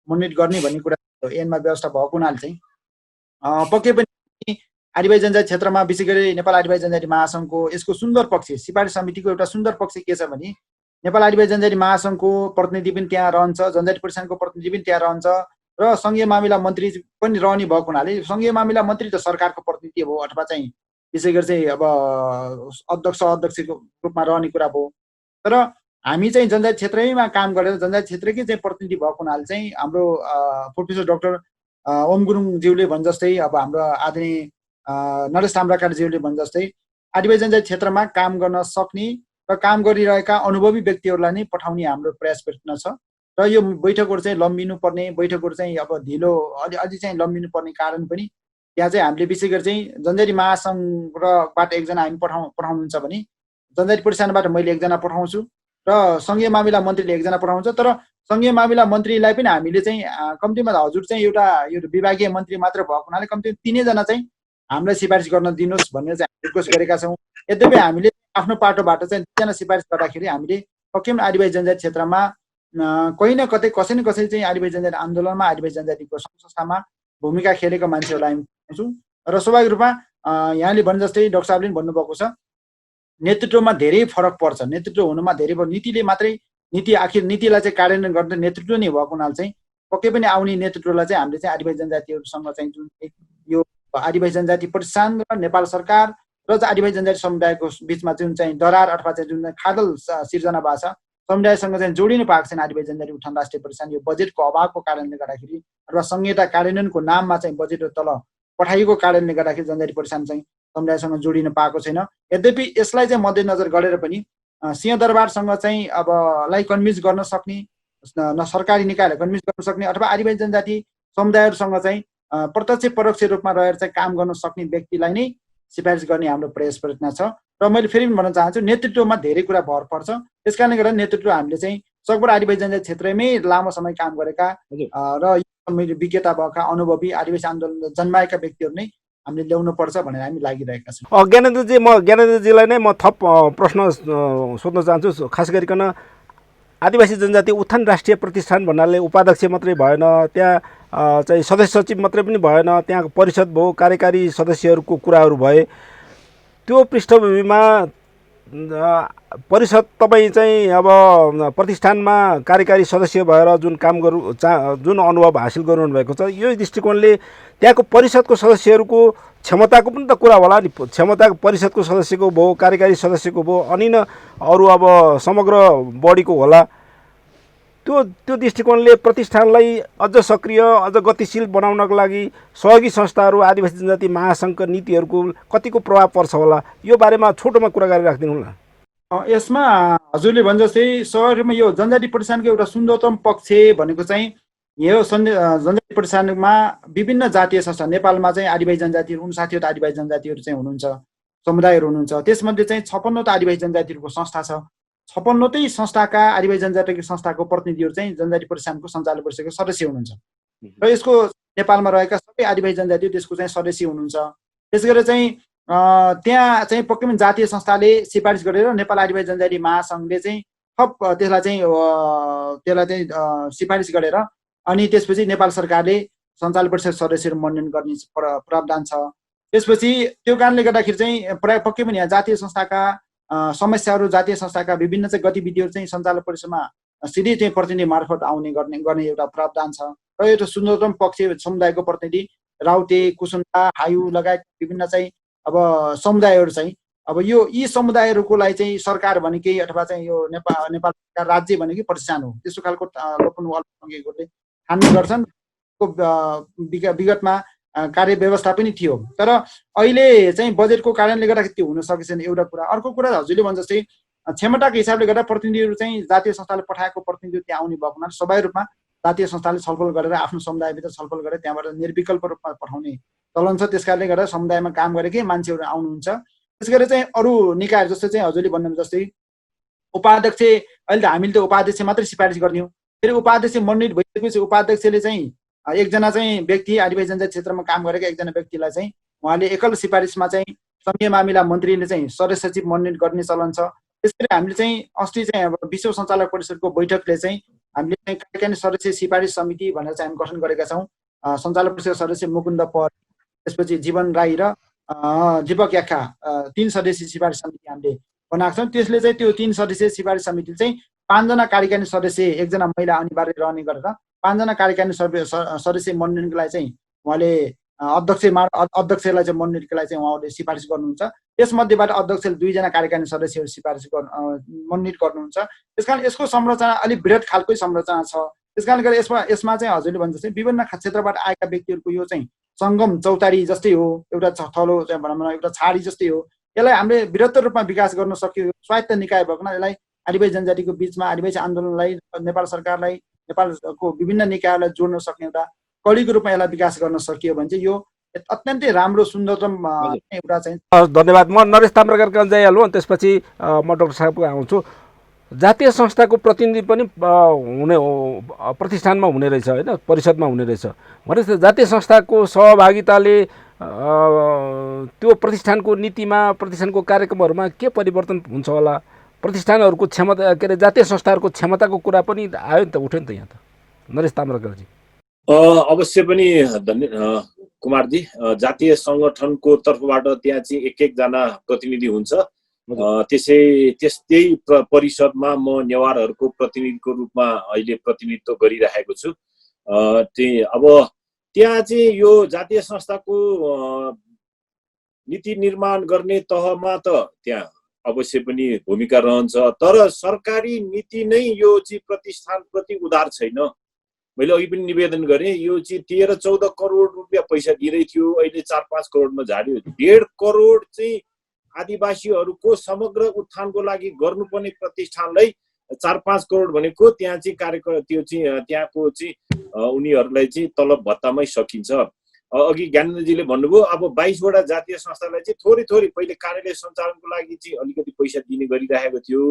मनोनित गर्ने भन्ने कुरा ऐनमा व्यवस्था भएको हुनाले चाहिँ पक्कै पनि आदिवासी जनजाति क्षेत्रमा विशेष गरी नेपाल आदिवासी जनजाति महासङ्घको यसको सुन्दर पक्ष सिफारिस समितिको एउटा सुन्दर पक्ष के छ भने नेपाल आदिवासी जनजाति महासङ्घको प्रतिनिधि पनि त्यहाँ रहन्छ, जनजाति प्रतिष्ठानको प्रतिनिधि पनि त्यहाँ रहन्छ र सङ्घीय मामिला मन्त्री पनि रहने भएको हुनाले सङ्घीय मामिला मन्त्री त सरकारको प्रतिनिधि हो अथवा चाहिँ विशेष गरी चाहिँ अब अध्यक्षको रूपमा रहने कुरा भयो। तर हामी चाहिँ जनजाति क्षेत्रैमा काम गरेर जनजाति क्षेत्रकै चाहिँ प्रतिनिधि भएको हुनाले चाहिँ हाम्रो प्रोफेसर डाक्टर ओम गुरुङज्यूले भने जस्तै अब हाम्रो आदरणीय नरेश ताम्राकारज्यूले भने जस्तै आदिवासी जनजाति क्षेत्रमा काम गर्न सक्ने र काम गरिरहेका अनुभवी व्यक्तिहरूलाई नै पठाउने हाम्रो प्रयास प्रयत्न छ र यो बैठकहरू चाहिँ लम्बिनु पर्ने बैठकहरू चाहिँ अब ढिलो अझै चाहिँ लम्बिनु पर्ने कारण पनि त्यहाँ चाहिँ हामीले विशेष गरी चाहिँ जनजाति महासङ्घबाट 1 जना हामी पठाउनुहुन्छ भने जनजाति प्रतिष्ठानबाट मैले 1 जना पठाउँछु र सङ्घीय मामिला मन्त्रीले 1 जना पठाउँछ। तर सङ्घीय मामिला मन्त्रीलाई पनि हामीले चाहिँ कम्तीमा हजुर चाहिँ एउटा यो विभागीय मन्त्री मात्र भएको हुनाले कम्तीमा 3 जना चाहिँ हामीलाई सिफारिस गर्न दिनुहोस् भनेर चाहिँ रिक्वेस्ट गरेका छौँ। यद्यपि हामीले आफ्नो पाटोबाट चाहिँ 2 जना सिफारिस गर्दाखेरि हामीले पक्कै पनि आदिवासी जनजाति क्षेत्रमा कहीँ न कतै कसै न कसै चाहिँ आदिवासी जनजाति आन्दोलनमा आदिवासी जनजातिको संस्थामा भूमिका खेलेको मान्छेहरूलाई हामी पाउँछौँ र स्वाभाविक रूपमा यहाँले भने जस्तै डाक्टर साहबले पनि भन्नुभएको छ नेतृत्वमा धेरै फरक पर्छ। नेतृत्व हुनुमा धेरै नीतिले मात्रै आखिर नीतिलाई चाहिँ कार्यान्वयन गर्ने नेतृत्व नै भएको हुनाले चाहिँ पक्कै पनि आउने नेतृत्वलाई चाहिँ हामीले चाहिँ आदिवासी जनजातिहरूसँग चाहिँ जुन यो आदिवासी जनजाति प्रतिष्ठान र नेपाल सरकार र आदिवासी जनजाति समुदायको बिचमा जुन चाहिँ दरार अथवा चाहिँ जुन खाडल सिर्जना भएको छ समुदायसँग चाहिँ जोडिनु पाएको छैन आदिवासी जनजाति उत्थान राष्ट्रिय प्रतिष्ठान यो बजेटको अभावको कारणले गर्दाखेरि अथवा संहिता कार्यान्वयनको नाममा चाहिँ बजेट तल पठाइएको कारणले गर्दाखेरि जनजाति प्रतिष्ठान चाहिँ समुदायसँग जोडिन पाएको छैन। यद्यपि यसलाई चाहिँ मध्यनजर गरेर पनि सिंहदरबारसँग चाहिँ अब लाई कन्भिन्स गर्न सक्ने सरकारी निकायलाई कन्भिन्स गर्न सक्ने अथवा आदिवासी जनजाति समुदायहरूसँग चाहिँ प्रत्यक्ष परोक्ष रूपमा रहेर चाहिँ काम गर्न सक्ने व्यक्तिलाई नै सिफारिस गर्ने हाम्रो प्रयास प्रयत्न छ र मैले फेरि पनि भन्न चाहन्छु नेतृत्वमा धेरै कुरा भर पर्छ। त्यसकारणले गर्दा नेतृत्व हामीले चाहिँ सकभर आदिवासी जनजाति क्षेत्रमै लामो समय काम गरेका र विज्ञता भएका अनुभवी आदिवासी आन्दोलन जन्माएका व्यक्तिहरू नै हामीले ल्याउनु पर्छ भनेर हामी लागिरहेका छौँ। ज्ञानेन्द्रजीलाई नै म थप प्रश्न सोध्न चाहन्छु। खास गरिकन आदिवासी जनजाति उत्थान राष्ट्रिय प्रतिष्ठान भन्नाले उपाध्यक्ष मात्रै भएन, त्यहाँ चाहिँ सदस्य सचिव मात्रै पनि भएन, त्यहाँको परिषद भयो, कार्यकारी सदस्यहरूको कुराहरू भए। त्यो पृष्ठभूमिमा परिषद तपाईँ चाहिँ अब प्रतिष्ठानमा कार्यकारी सदस्य भएर जुन काम जुन अनुभव हासिल गर्नु भएको छ यो दृष्टिकोणले त्यहाँको परिषदको सदस्यहरूको क्षमताको पनि त कुरा होला नि। क्षमताको परिषदको सदस्यको भयो, कार्यकारी सदस्यको भयो, अनि न अरू अब समग्र बडीको होला। त्यो दृष्टिकोणले प्रतिष्ठानलाई अझ सक्रिय अझ गतिशील बनाउनको लागि सहयोगी संस्थाहरू आदिवासी जनजाति महासङ्घका नीतिहरूको कतिको प्रभाव पर्छ होला, यो बारेमा छोटोमा कुराकानी राखिदिनु होला। यसमा हजुरले भने जस्तै सहरमा यो जनजाति प्रतिष्ठानको एउटा सुन्दरतम पक्ष भनेको चाहिँ यो जनजाति प्रतिष्ठानमा विभिन्न जातीय संस्था नेपालमा चाहिँ आदिवासी जनजातिहरू 59 आदिवासी जनजातिहरू चाहिँ हुनुहुन्छ, समुदायहरू हुनुहुन्छ। त्यसमध्ये चाहिँ 56 आदिवासी जनजातिहरूको संस्था छ। 56 संस्थाका आदिवासी जनजातिको संस्थाको प्रतिनिधिहरू चाहिँ जनजाति प्रतिष्ठानको सञ्चालक परिषदको सदस्य हुनुहुन्छ र यसको नेपालमा रहेका सबै आदिवासी जनजाति त्यसको चाहिँ सदस्य हुनुहुन्छ। त्यस गरेर चाहिँ त्यहाँ चाहिँ पक्कै पनि जातीय संस्थाले सिफारिस गरेर नेपाल आदिवासी जनजाति महासङ्घले चाहिँ थप त्यसलाई चाहिँ सिफारिस गरेर अनि त्यसपछि नेपाल सरकारले सञ्चालक परिषद सदस्यहरू मनोनयन गर्ने प्रावधान छ। त्यसपछि त्यो कारणले गर्दाखेरि चाहिँ प्राय पक्कै पनि यहाँ जातीय संस्थाका समस्याहरू जातीय संस्थाका विभिन्न चाहिँ गतिविधिहरू चाहिँ सञ्चालक परिषदमा सिधै चाहिँ प्रतिनिधि मार्फत आउने गर्ने एउटा प्रावधान छ र एउटा सुन्दरतम पक्ष समुदायको प्रतिनिधि राउटे, कुसुन्डा, हायु लगायत विभिन्न चाहिँ अब समुदायहरू चाहिँ अब यी समुदायहरूको लागि चाहिँ सरकार भनेकै अथवा चाहिँ यो नेपाल राज्य भनेकै प्रतिष्ठान हो त्यस्तो खालको लोपन अल्पसङ्ख्यकहरूले ठान्ने गर्छन्। विगतमा कार्य व्यवस्था पनि थियो तर अहिले चाहिँ बजेटको कारणले गर्दाखेरि त्यो हुन सकेको छैन एउटा कुरा। अर्को कुरा हजुरले भने जस्तै क्षमताको हिसाबले गर्दा प्रतिनिधिहरू चाहिँ जातीय संस्थाले पठाएको प्रतिनिधिहरू त्यहाँ आउने भएको हुनाले स्वाभाविक रूपमा जातीय संस्थाले छलफल गरेर आफ्नो समुदायभित्र छलफल गरेर त्यहाँबाट निर्विकल्प रूपमा पठाउने चलन छ। त्यस कारणले गर्दा समुदायमा काम गरेकै मान्छेहरू आउनुहुन्छ। त्यस गरी चाहिँ अरू निकायहरू जस्तो चाहिँ हजुरले भन्नु जस्तै उपाध्यक्ष, अहिले त हामीले त उपाध्यक्ष मात्रै सिफारिस गर्ने हो। फेरि उपाध्यक्ष मनोनित भइसकेपछि उपाध्यक्षले चाहिँ एकजना चाहिँ व्यक्ति आदिवासी जनजाति क्षेत्रमा काम गरेका एकजना व्यक्तिलाई चाहिँ उहाँले एकल सिफारिसमा चाहिँ संघीय मामिला मन्त्रीले चाहिँ सदस्य सचिव मनोनित गर्ने चलन छ। त्यसैले हामीले चाहिँ अस्ति चाहिँ अब विश्व सञ्चालक परिषदको बैठकले चाहिँ हामीले चाहिँ कार्यकारिणी सदस्य सिफारिस समिति भनेर चाहिँ हामी गठन गरेका छौँ। सञ्चालक परिषद सदस्य मुकुन्द पौडेल, त्यसपछि जीवन राई र दीपक याखा 3 सदस्यीय सिफारिस समिति हामीले बनाएको छौँ। त्यसले चाहिँ त्यो 3 सदस्यीय सिफारिस समितिले चाहिँ 5 जना कार्यकारिणी सदस्य, 1 जना महिला अनिवार्य रहने गरेर 5 जना कार्यकारिणी सदस्य मनोनयनको लागि चाहिँ उहाँले अध्यक्षलाई चाहिँ मनोनयनको लागि चाहिँ उहाँले सिफारिस गर्नुहुन्छ। त्यसमध्येबाट अध्यक्षले 2 जना कार्यकारिणी सदस्यहरू सिफारिस मनोनित गर्नुहुन्छ। त्यसकारण यसको संरचना अलिक वृहत खालकै संरचना छ। त्यसकारणले गर्दा यसमा चाहिँ हजुरले भने जस्तै विभिन्न क्षेत्रबाट आएका व्यक्तिहरूको यो चाहिँ सङ्गम चौतारी जस्तै हो, एउटा थलो चाहिँ भनौँ न एउटा छाडी जस्तै हो। यसलाई हामीले बृहत्तर रूपमा विकास गर्न सक्यो। स्वायत्त निकाय भएको यसलाई आदिवासी जनजातिको बिचमा आदिवासी आन्दोलनलाई, नेपाल सरकारलाई, नेपालको विभिन्न निकायहरूलाई जोड्न सक्ने एउटा कडीको रूपमा यसलाई विकास गर्न सकियो भने चाहिँ यो अत्यन्तै राम्रो सुन्दरतम एउटा चाहिँ। धन्यवाद। म नरेश ताम्राकरका जाइहालौँ, त्यसपछि म डाक्टर साहबको आउँछु। जातीय संस्थाको प्रतिनिधि पनि हुने प्रतिष्ठानमा हुने रहेछ होइन, परिषदमा हुने रहेछ भनेपछि जातीय संस्थाको सहभागिताले त्यो प्रतिष्ठानको नीतिमा, प्रतिष्ठानको कार्यक्रमहरूमा के परिवर्तन हुन्छ होला? प्रतिष्ठानहरूको क्षमता, के अरे जातीय संस्थाहरूको क्षमताको कुरा पनि आयो नि त, उठ्यो नि त यहाँ त। नरेश ताम्राकरजी। अवश्य पनि कुमारजी, जातीय सङ्गठनको तर्फबाट त्यहाँ चाहिँ एक जना प्रतिनिधि हुन्छ। त्यस्तै परिषदमा म नेवारहरूको प्रतिनिधिको रूपमा अहिले प्रतिनिधित्व गरिरहेको छु। अब त्यहाँ चाहिँ यो जातीय संस्थाको नीति निर्माण गर्ने तहमा त त्यहाँ अवश्य पनि भूमिका रहन्छ, तर सरकारी नीति नै यो चाहिँ प्रतिष्ठानप्रति उदार छैन। मैले अघि पनि निवेदन गरेँ, यो चाहिँ 13-14 करोड रुपियाँ पैसा दिँदै थियो, अहिले 4-5 करोडमा झार्यो। 1.5 करोड चाहिँ आदिवासीहरूको समग्र उत्थानको लागि गर्नुपर्ने प्रतिष्ठानलाई 4-5 करोड भनेको त्यहाँ चाहिँ कार्यक्रम, त्यो चाहिँ त्यहाँको चाहिँ उनीहरूलाई चाहिँ तलब भत्तामै सकिन्छ। अघि ज्ञानेन्द्रजीले भन्नुभयो, अब 22 वटा जातीय संस्थालाई चाहिँ थोरै पहिले कार्यालय सञ्चालनको लागि चाहिँ अलिकति पैसा दिने गरिरहेको थियो।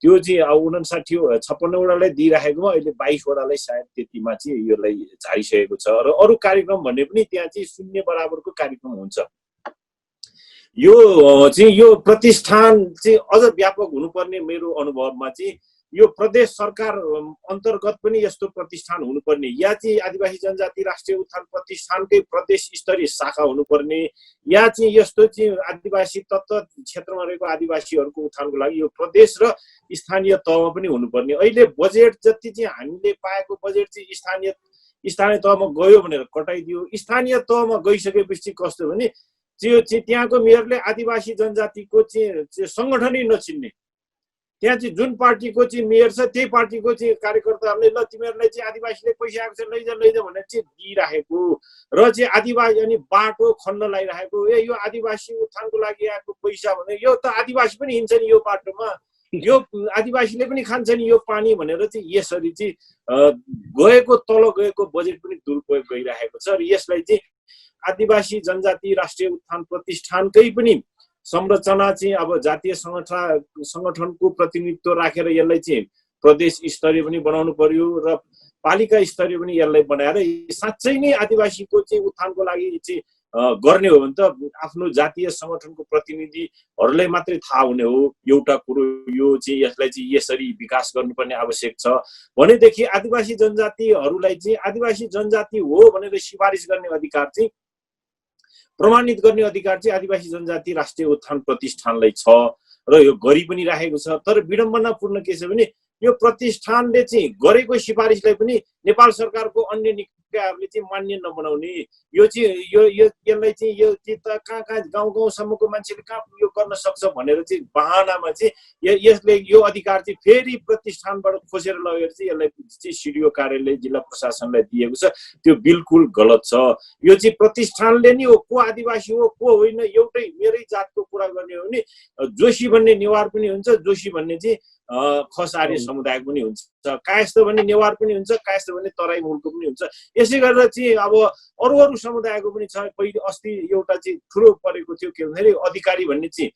त्यो चाहिँ अब 59-56 वटालाई दिइराखेकोमा अहिले 22 वटालाई सायद त्यतिमा चाहिँ यसलाई झारिसकेको छ। र अरू कार्यक्रम भन्ने पनि त्यहाँ चाहिँ शून्य बराबरको कार्यक्रम हुन्छ। यो प्रतिष्ठान चाहिँ अझ व्यापक हुनुपर्ने मेरो अनुभवमा चाहिँ यो प्रदेश सरकार अन्तर्गत पनि यस्तो प्रतिष्ठान हुनुपर्ने, या चाहिँ आदिवासी जनजाति राष्ट्रिय उत्थान प्रतिष्ठानकै प्रदेश स्तरीय शाखा हुनुपर्ने, या चाहिँ यस्तो चाहिँ आदिवासी तत्त्व क्षेत्रमा रहेको आदिवासीहरूको उत्थानको लागि यो प्रदेश र स्थानीय तहमा पनि हुनुपर्ने। अहिले बजेट जति चाहिँ हामीले पाएको बजेट चाहिँ स्थानीय तहमा गयो भनेर कटाइदियो। स्थानीय तहमा गइसकेपछि कस्तो भने त्यो चाहिँ त्यहाँको मेयरले आदिवासी जनजातिको चाहिँ सङ्गठनै नचिन्ने, त्यहाँ चाहिँ जुन पार्टीको चाहिँ मेयर छ त्यही पार्टीको चाहिँ कार्यकर्ताहरूले ल तिमीहरूलाई चाहिँ आदिवासीले पैसा आएको छ लैजा भनेर चाहिँ दिइराखेको, र चाहिँ आदिवासी अनि बाटो खन्न लगाइरहेको, यो आदिवासी उत्थानको लागि आएको पैसा भने यो त आदिवासी पनि हिँड्छ नि यो बाटोमा, यो आदिवासीले पनि खान्छ नि यो पानी भनेर चाहिँ यसरी चाहिँ तल गएको बजेट पनि दुरुपयोग गरिरहेको छ। र यसलाई चाहिँ आदिवासी जनजाति राष्ट्रिय उत्थान प्रतिष्ठानकै पनि संरचना चाहिँ अब जातीय सङ्गठनको प्रतिनिधित्व राखेर यसलाई चाहिँ प्रदेश स्तरीय पनि बनाउनु पर्यो र पालिका स्तरीय पनि यसलाई बनाएर साँच्चै नै आदिवासीको चाहिँ उत्थानको लागि चाहिँ गर्ने हो भने त आफ्नो जातीय सङ्गठनको प्रतिनिधिहरूलाई मात्रै थाहा हुने हो एउटा कुरो, यो चाहिँ यसलाई चाहिँ यसरी विकास गर्नुपर्ने आवश्यक छ भनेदेखि आदिवासी जनजातिहरूलाई चाहिँ आदिवासी जनजाति हो भनेर सिफारिस गर्ने अधिकार चाहिँ, प्रमाणित गर्ने अधिकार चाहिँ आदिवासी जनजाति राष्ट्रिय उत्थान प्रतिष्ठानलाई छ र यो गरि पनि राखेको छ। तर विडम्बनापूर्ण के छ भने यो प्रतिष्ठानले चाहिँ गरेको सिफारिसलाई पनि नेपाल सरकारको अन्य निकायहरूले चाहिँ मान्य नबनाउने, यो चाहिँ यसलाई चाहिँ यो त कहाँ गाउँसम्मको मान्छेले कहाँ यो गर्न सक्छ भनेर चाहिँ बहानामा चाहिँ यसले यो अधिकार चाहिँ फेरि प्रतिष्ठानबाट खोजेर लगेर चाहिँ यसलाई चाहिँ सिडिओ कार्यालय जिल्ला प्रशासनलाई दिएको छ। त्यो बिल्कुल गलत छ। यो चाहिँ प्रतिष्ठानले नि हो, को आदिवासी हो को होइन, एउटै मेरै जातको कुरा गर्ने हो भने जोशी भन्ने नेवार पनि हुन्छ, जोशी भन्ने चाहिँ खस आर्य समुदायको पनि हुन्छ, कायस्थ भने नेवार पनि हुन्छ, कायस्थ भने तराई मूलको पनि हुन्छ। यसै गरेर चाहिँ अब अरू समुदायको पनि छ। पहिले अस्ति एउटा चाहिँ ठुलो परेको थियो के भन्दाखेरि अधिकारी भन्ने चाहिँ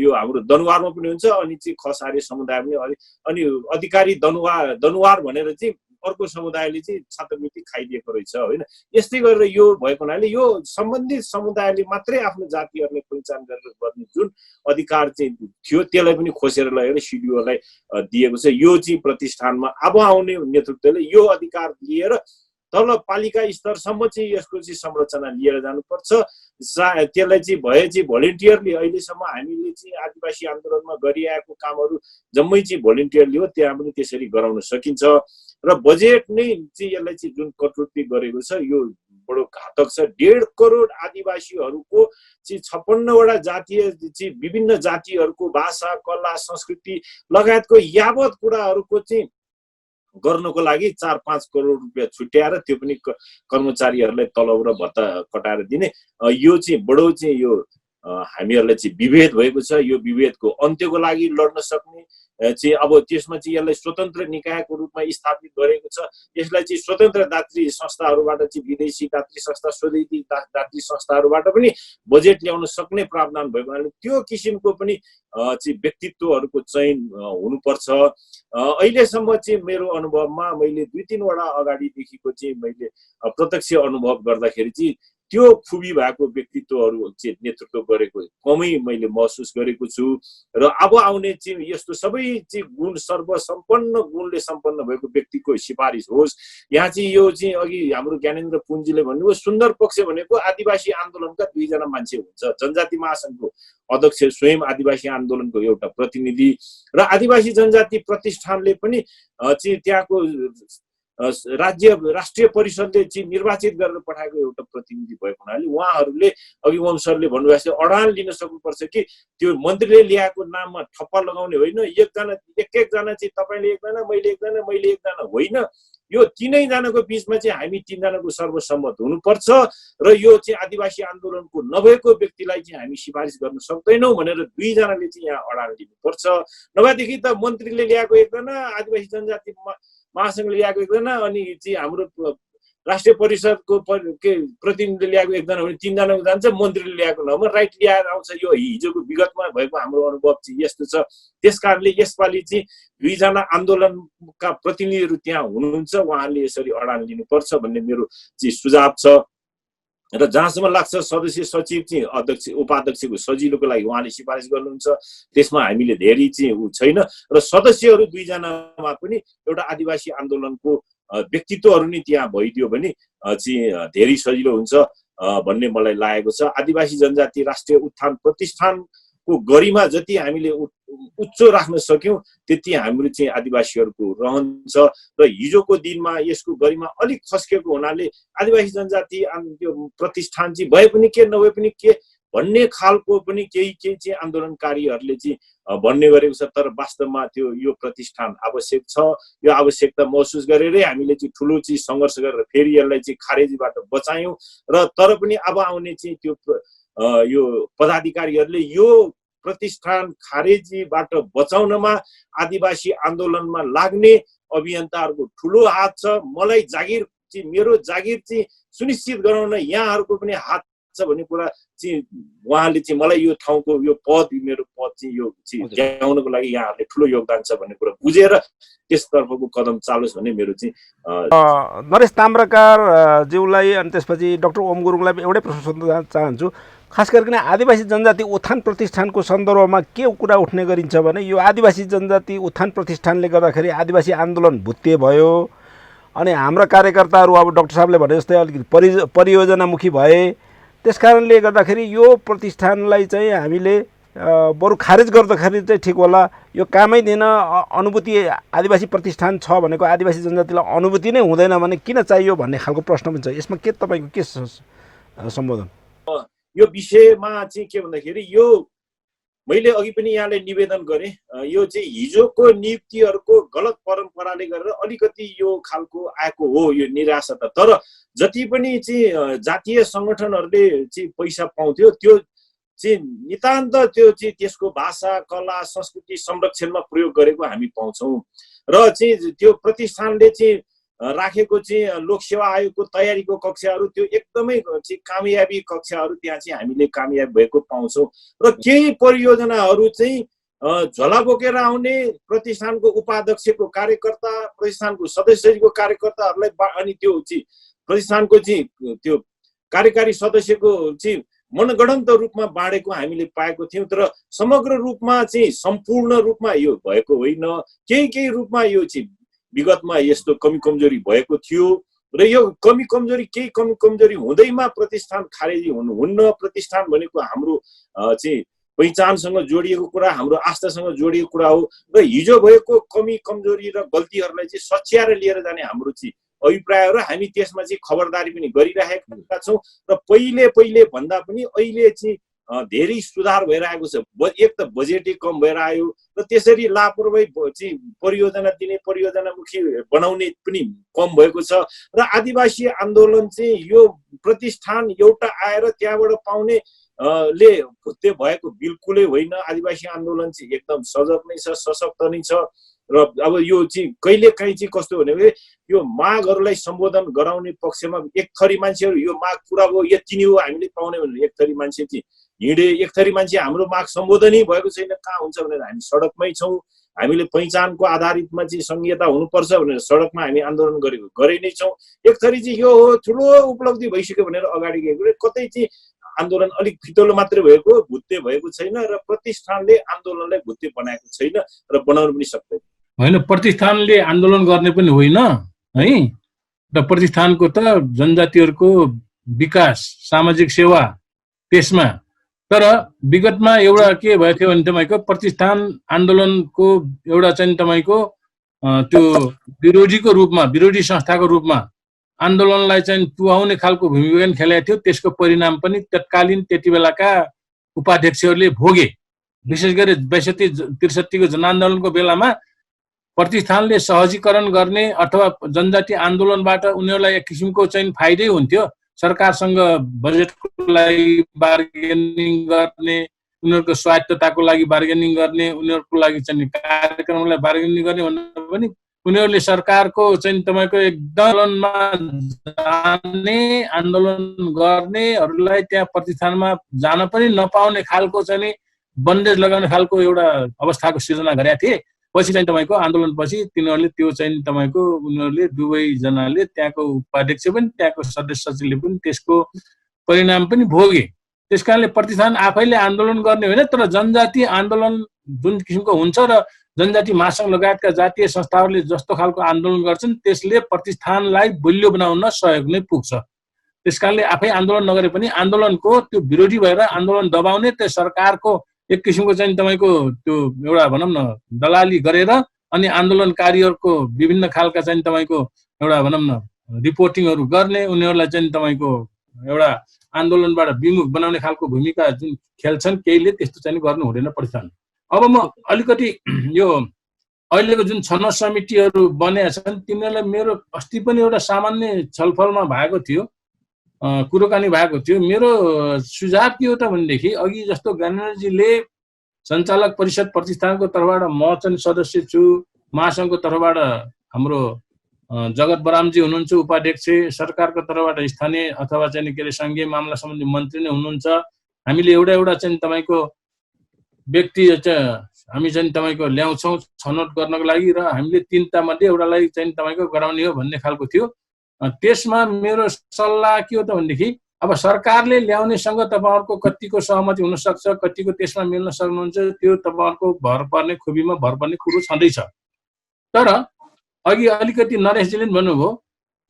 यो हाम्रो दनुवारमा पनि हुन्छ, अनि चाहिँ खसारे समुदाय पनि, अनि अधिकारी दनुवार भनेर चाहिँ अर्को समुदायले चाहिँ छात्रवृत्ति खाइदिएको रहेछ होइन। यस्तै गरेर यो भएको हुनाले यो सम्बन्धित समुदायले मात्रै आफ्नो जातिहरूलाई पहिचान गरेर गर्ने जुन अधिकार चाहिँ थियो त्यसलाई पनि खोसेर लगेर सिडिओलाई दिएको छ। यो चाहिँ प्रतिष्ठानमा अब आउने नेतृत्वले यो अधिकार लिएर तल पालिका स्तरसम्म चाहिँ यसको चाहिँ संरचना लिएर जानुपर्छ। त्यसलाई चाहिँ भए चाहिँ भोलिन्टियरली अहिलेसम्म हामीले चाहिँ आदिवासी आन्दोलनमा गरिआएको कामहरू जम्मै चाहिँ भोलिन्टियरली हो, त्यहाँ पनि त्यसरी गराउन सकिन्छ। र बजेट नै चाहिँ यसलाई चाहिँ जुन कटौती गरेको छ यो बडो घातक छ। 1.5 करोड आदिवासीहरूको चाहिँ 56वटा जातीय चाहिँ विभिन्न जातिहरूको भाषा, कला, संस्कृति लगायतको यावत कुराहरूको चाहिँ गर्नको लागि 4-5 करोड रुपियाँ छुट्याएर त्यो पनि कर्मचारीहरूलाई तलब र भत्ता कटाएर दिने, यो चाहिँ बडो चाहिँ यो हामीहरूलाई चाहिँ विभेद भएको छ। यो विभेदको अन्त्यको लागि लड्न सक्ने चाहिँ अब त्यसमा चाहिँ यसलाई स्वतन्त्र निकायको रूपमा स्थापित गरेको छ। यसलाई चाहिँ स्वतन्त्र दात्री संस्थाहरूबाट चाहिँ विदेशी दात्री संस्था, स्वदेशी दात्री संस्थाहरूबाट पनि बजेट ल्याउन सक्ने प्रावधान भएको हुनाले त्यो किसिमको पनि चाहिँ व्यक्तित्वहरूको चयन हुनुपर्छ। अहिलेसम्म चाहिँ मेरो अनुभवमा मैले 2-3 वटा अगाडिदेखिको चाहिँ मैले प्रत्यक्ष अनुभव गर्दाखेरि चाहिँ त्यो खुबी भएको व्यक्तित्वहरू चाहिँ नेतृत्व गरेको कमै मैले महसुस गरेको छु। र अब आउने चाहिँ यस्तो सबै चाहिँ गुण सर्वसम्पन्न गुणले सम्पन्न भएको व्यक्तिको सिफारिस होस्। यहाँ चाहिँ यो चाहिँ अघि हाम्रो ज्ञानेन्द्र पुन्जीले भन्नुभयो सुन्दर पक्ष भनेको आदिवासी आन्दोलनका 2 जना मान्छे हुन्छ। जनजाति महासङ्घको अध्यक्ष स्वयं आदिवासी आन्दोलनको एउटा प्रतिनिधि र आदिवासी जनजाति प्रतिष्ठानले पनि चाहिँ त्यहाँको राष्ट्रिय परिषदले चाहिँ निर्वाचित गरेर पठाएको एउटा प्रतिनिधि भएको हुनाले उहाँहरूले अघि ओम सरले भन्नुभएको छ अडान लिन सक्नुपर्छ कि त्यो मन्त्रीले ल्याएको नाममा ठप्पा लगाउने होइन। एकजना चाहिँ तपाईँले एकजना, मैले एकजना, मैले एकजना होइन, यो 3 जनाको बिचमा चाहिँ हामी 3 जनाको सर्वसम्मत हुनुपर्छ र यो चाहिँ आदिवासी आन्दोलनको नभएको व्यक्तिलाई चाहिँ हामी सिफारिस गर्न सक्दैनौँ भनेर 2 जनाले चाहिँ यहाँ अडान लिनुपर्छ। नभएदेखि त मन्त्रीले ल्याएको एकजना, आदिवासी जनजाति महासङ्घले ल्याएको एकजना, अनि चाहिँ हाम्रो राष्ट्रिय परिषदको प्रतिनिधिले ल्याएको एकजना भने 3 जनाको जान्छ, मन्त्रीले ल्याएको नभए राइट ल्याएर आउँछ। यो हिजोको विगतमा भएको हाम्रो अनुभव चाहिँ यस्तो छ। त्यस कारणले यसपालि चाहिँ 2 जना आन्दोलनका प्रतिनिधिहरू त्यहाँ हुनुहुन्छ, उहाँहरूले यसरी अडान लिनुपर्छ भन्ने मेरो चाहिँ सुझाव छ। र जहाँसम्म लाग्छ सदस्य सचिव चाहिँ अध्यक्ष उपाध्यक्षको सजिलोको लागि उहाँले सिफारिस गर्नुहुन्छ, त्यसमा हामीले धेरै चाहिँ छैन। र सदस्यहरू 2 जनामा पनि एउटा आदिवासी आन्दोलनको व्यक्तित्वहरू नै त्यहाँ भइदियो भने चाहिँ धेरै सजिलो हुन्छ भन्ने मलाई लागेको छ। आदिवासी जनजाति राष्ट्रिय उत्थान प्रतिष्ठानको गरिमा जति हामीले उच्च राख्न सक्यौँ त्यति हाम्रो चाहिँ आदिवासीहरूको रहन्छ। र हिजोको दिनमा यसको गरिमा अलिक खस्केको हुनाले आदिवासी जनजाति त्यो प्रतिष्ठान चाहिँ भए पनि के नभए पनि के भन्ने खालको पनि केही चाहिँ आन्दोलनकारीहरूले चाहिँ भन्ने गरेको छ। तर वास्तवमा त्यो यो प्रतिष्ठान आवश्यक छ। यो आवश्यकता महसुस गरेरै हामीले चाहिँ ठुलो चाहिँ सङ्घर्ष गरेर फेरि यसलाई चाहिँ खारेजीबाट बचायौँ। र तर पनि अब आउने चाहिँ त्यो यो पदाधिकारीहरूले यो प्रतिष्ठान खारेजीबाट बचाउनमा आदिवासी आन्दोलनमा लाग्ने अभियन्ताहरूको ठुलो हात छ। मलाई जागिर चाहिँ मेरो जागिर चाहिँ सुनिश्चित गराउन यहाँहरूको पनि हात छ भन्ने कुरा चाहिँ उहाँले चाहिँ मलाई यो ठाउँको यो पद मेरो पद चाहिँ यो चाहिँ ल्याउनको लागि यहाँहरूले ठुलो योगदान छ भन्ने कुरा बुझेर त्यसतर्फको कदम चालोस् भन्ने मेरो चाहिँ नरेश ताम्राकार ज्यूलाई अनि त्यसपछि डाक्टर ओम गुरुङलाई एउटै प्रश्न सोध्न चाहन्छु। खास गरिकन आदिवासी जनजाति उत्थान प्रतिष्ठानको सन्दर्भमा के कुरा उठ्ने गरिन्छ भने यो आदिवासी जनजाति उत्थान प्रतिष्ठानले गर्दाखेरि आदिवासी आन्दोलन भुत्ते भयो, अनि हाम्रा कार्यकर्ताहरू अब डाक्टर साहबले भने जस्तै अलिकति परियोजनामुखी भए। त्यस कारणले गर्दाखेरि यो प्रतिष्ठानलाई चाहिँ हामीले बरु खारेज गर्दाखेरि चाहिँ ठिक होला। यो कामै दिन अनुभूति आदिवासी प्रतिष्ठान छ भनेको आदिवासी जनजातिलाई अनुभूति नै हुँदैन भने किन चाहियो भन्ने खालको प्रश्न पनि छ। यसमा के तपाईँको के सम्बोधन? यो विषयमा चाहिँ के भन्दाखेरि यो मैले अघि पनि यहाँलाई निवेदन गरेँ, यो चाहिँ हिजोको नियुक्तिहरूको गलत परम्पराले गरेर अलिकति यो खालको आएको हो यो निराशा। तर जति पनि चाहिँ जातीय सङ्गठनहरूले चाहिँ पैसा पाउँथ्यो त्यो चाहिँ नितान्त त्यो चाहिँ त्यसको भाषा, कला, संस्कृति संरक्षणमा प्रयोग गरेको हामी पाउँछौँ। र चाहिँ त्यो प्रतिष्ठानले चाहिँ राखेको चाहिँ लोकसेवा आयोगको तयारीको कक्षाहरू त्यो एकदमै चाहिँ कामयाबी कक्षाहरू त्यहाँ चाहिँ हामीले कामयाब भएको पाउँछौँ। र केही परियोजनाहरू चाहिँ झोला बोकेर आउने प्रतिष्ठानको उपाध्यक्षको कार्यकर्ता, प्रतिष्ठानको सदस्यको कार्यकर्ताहरूलाई अनि त्यो चाहिँ प्रतिष्ठानको चाहिँ त्यो कार्यकारी सदस्यको चाहिँ मनगढन्त रूपमा बाँडेको हामीले पाएको थियौँ। तर समग्र रूपमा चाहिँ सम्पूर्ण रूपमा यो भएको होइन, केही रूपमा यो चाहिँ विगतमा यस्तो कमी कमजोरी भएको थियो र यो कमी कमजोरी हुँदैमा प्रतिष्ठान खारेजी हुनुहुन्न। प्रतिष्ठान भनेको हाम्रो चाहिँ पहिचानसँग जोडिएको कुरा, हाम्रो आस्थासँग जोडिएको कुरा हो र हिजो भएको कमी कमजोरी र गल्तीहरूलाई चाहिँ सच्याएर लिएर जाने हाम्रो चाहिँ अभिप्राय र हामी त्यसमा चाहिँ खबरदारी पनि गरिरहेका छौँ। र पहिले भन्दा पनि अहिले चाहिँ धेरै सुधार भइरहेको छ। एक त बजेटै कम भएर आयो र त्यसरी लापरवाही चाहिँ परियोजना दिने, परियोजनामुखी बनाउने पनि कम भएको छ। र आदिवासी आन्दोलन चाहिँ यो प्रतिष्ठान एउटा आएर त्यहाँबाट पाउने ले भुत्ते भएको बिल्कुलै होइन। आदिवासी आन्दोलन चाहिँ एकदम सजग नै छ, सशक्त नै छ। र अब यो चाहिँ कहिलेकाहीँ चाहिँ कस्तो भने यो मागहरूलाई सम्बोधन गराउने पक्षमा एक थरी मान्छेहरू यो माग पुरा भयो यति नै हो हामीले पाउने भनेर एक थरी मान्छे चाहिँ हिँडे, एक थरी मान्छे हाम्रो माग सम्बोधनै भएको छैन कहाँ हुन्छ भनेर हामी सडकमै छौँ। हामीले पहिचानको आधारितमा चाहिँ संहिता हुनुपर्छ भनेर सडकमा हामी आन्दोलन गरे नै छौँ। एक थरी चाहिँ यो हो ठुलो उपलब्धि भइसक्यो भनेर अगाडि गएको, कतै चाहिँ आन्दोलन अलिक फितलो मात्रै भएको, भुत्ते भएको छैन र प्रतिष्ठानले आन्दोलनलाई भुत्ते बनाएको छैन र बनाउन पनि सक्दैन। होइन, प्रतिष्ठानले आन्दोलन गर्ने पनि होइन है, र प्रतिष्ठानको त जनजातिहरूको विकास, सामाजिक सेवा त्यसमा। तर विगतमा एउटा के भएको थियो भने तपाईँको प्रतिष्ठान आन्दोलनको एउटा चाहिँ तपाईँको त्यो विरोधीको रूपमा, विरोधी संस्थाको रूपमा आन्दोलनलाई चाहिँ पुर्याउने खालको भूमिका खेलेको थियो। त्यसको परिणाम पनि तत्कालीन त्यति बेलाका उपाध्यक्षहरूले भोगे। विशेष गरी 62-63को जनआन्दोलनको बेलामा प्रतिष्ठानले सहजीकरण गर्ने अथवा जनजाति आन्दोलनबाट उनीहरूलाई एक किसिमको चाहिँ फाइदै हुन्थ्यो। सरकारसँग बजेटको लागि बार्गेनिङ गर्ने, उनीहरूको स्वायत्तताको लागि बार्गेनिङ गर्ने, उनीहरूको लागि चाहिँ कार्यक्रमलाई बार्गेनिङ गर्ने भनेर पनि उनीहरूले सरकारको चाहिँ तपाईँको एकदममा जाने, आन्दोलन गर्नेहरूलाई त्यहाँ प्रतिष्ठानमा जान पनि नपाउने खालको चाहिँ बन्देज लगाउने खालको एउटा अवस्थाको सिर्जना गरेका थिए। पछि चाहिँ तपाईँको आन्दोलनपछि तिनीहरूले त्यो चाहिँ तपाईँको उनीहरूले दुवैजनाले त्यहाँको उपाध्यक्ष पनि त्यहाँको सदस्य सचिवले पनि त्यसको परिणाम पनि भोगे। त्यस कारणले प्रतिष्ठान आफैले आन्दोलन गर्ने होइन, तर जनजाति आन्दोलन जुन किसिमको हुन्छ र जनजाति महासङ्घ लगायतका जातीय संस्थाहरूले जस्तो खालको आन्दोलन गर्छन् त्यसले प्रतिष्ठानलाई बलियो बनाउन सहयोग नै पुग्छ। त्यस कारणले आफै आन्दोलन नगरे पनि आन्दोलनको त्यो विरोधी भएर आन्दोलन दबाउने, त्यो सरकारको एक किसिमको चाहिँ तपाईँको त्यो एउटा भनौँ न दलाली गरेर अनि आन्दोलनकारीहरूको विभिन्न खालका चाहिँ तपाईँको एउटा भनौँ न रिपोर्टिङहरू गर्ने, उनीहरूलाई चाहिँ तपाईँको एउटा आन्दोलनबाट विमुख बनाउने खालको भूमिका जुन खेल्छन्, केहीले त्यस्तो चाहिँ गर्नु हुँदैन प्रतिष्ठान। अब म अलिकति यो अहिलेको जुन छनौट समितिहरू बनेका छन् तिनीहरूलाई मेरो अस्ति पनि एउटा सामान्य छलफलमा भएको थियो, कुरोकानी भएको थियो। मेरो सुझाव के हो त भनेदेखि अघि जस्तो ज्ञानेन्द्रजीले सञ्चालक परिषद प्रतिष्ठानको तर्फबाट म चाहिँ सदस्य छु, महासङ्घको तर्फबाट हाम्रो जगत बरामजी हुनुहुन्छ उपाध्यक्ष, सरकारको तर्फबाट स्थानीय अथवा चाहिँ के अरे सङ्घीय मामला सम्बन्धी मन्त्री नै हुनुहुन्छ। हामीले एउटा चाहिँ तपाईँको व्यक्ति हामी चाहिँ तपाईँको ल्याउँछौँ छनौट गर्नको लागि र हामीले 3टा मध्ये एउटालाई चाहिँ तपाईँको गराउने हो भन्ने खालको थियो। त्यसमा मेरो सल्लाह के हो त भनेदेखि अब सरकारले ल्याउनेसँग तपाईँहरूको कतिको सहमति हुनसक्छ, कतिको त्यसमा मिल्न सक्नुहुन्छ, त्यो तपाईँहरूको भर पर्ने खुबीमा भर पर्ने कुरो छँदैछ। तर अघि अलिकति नरेशजीले भन्नुभयो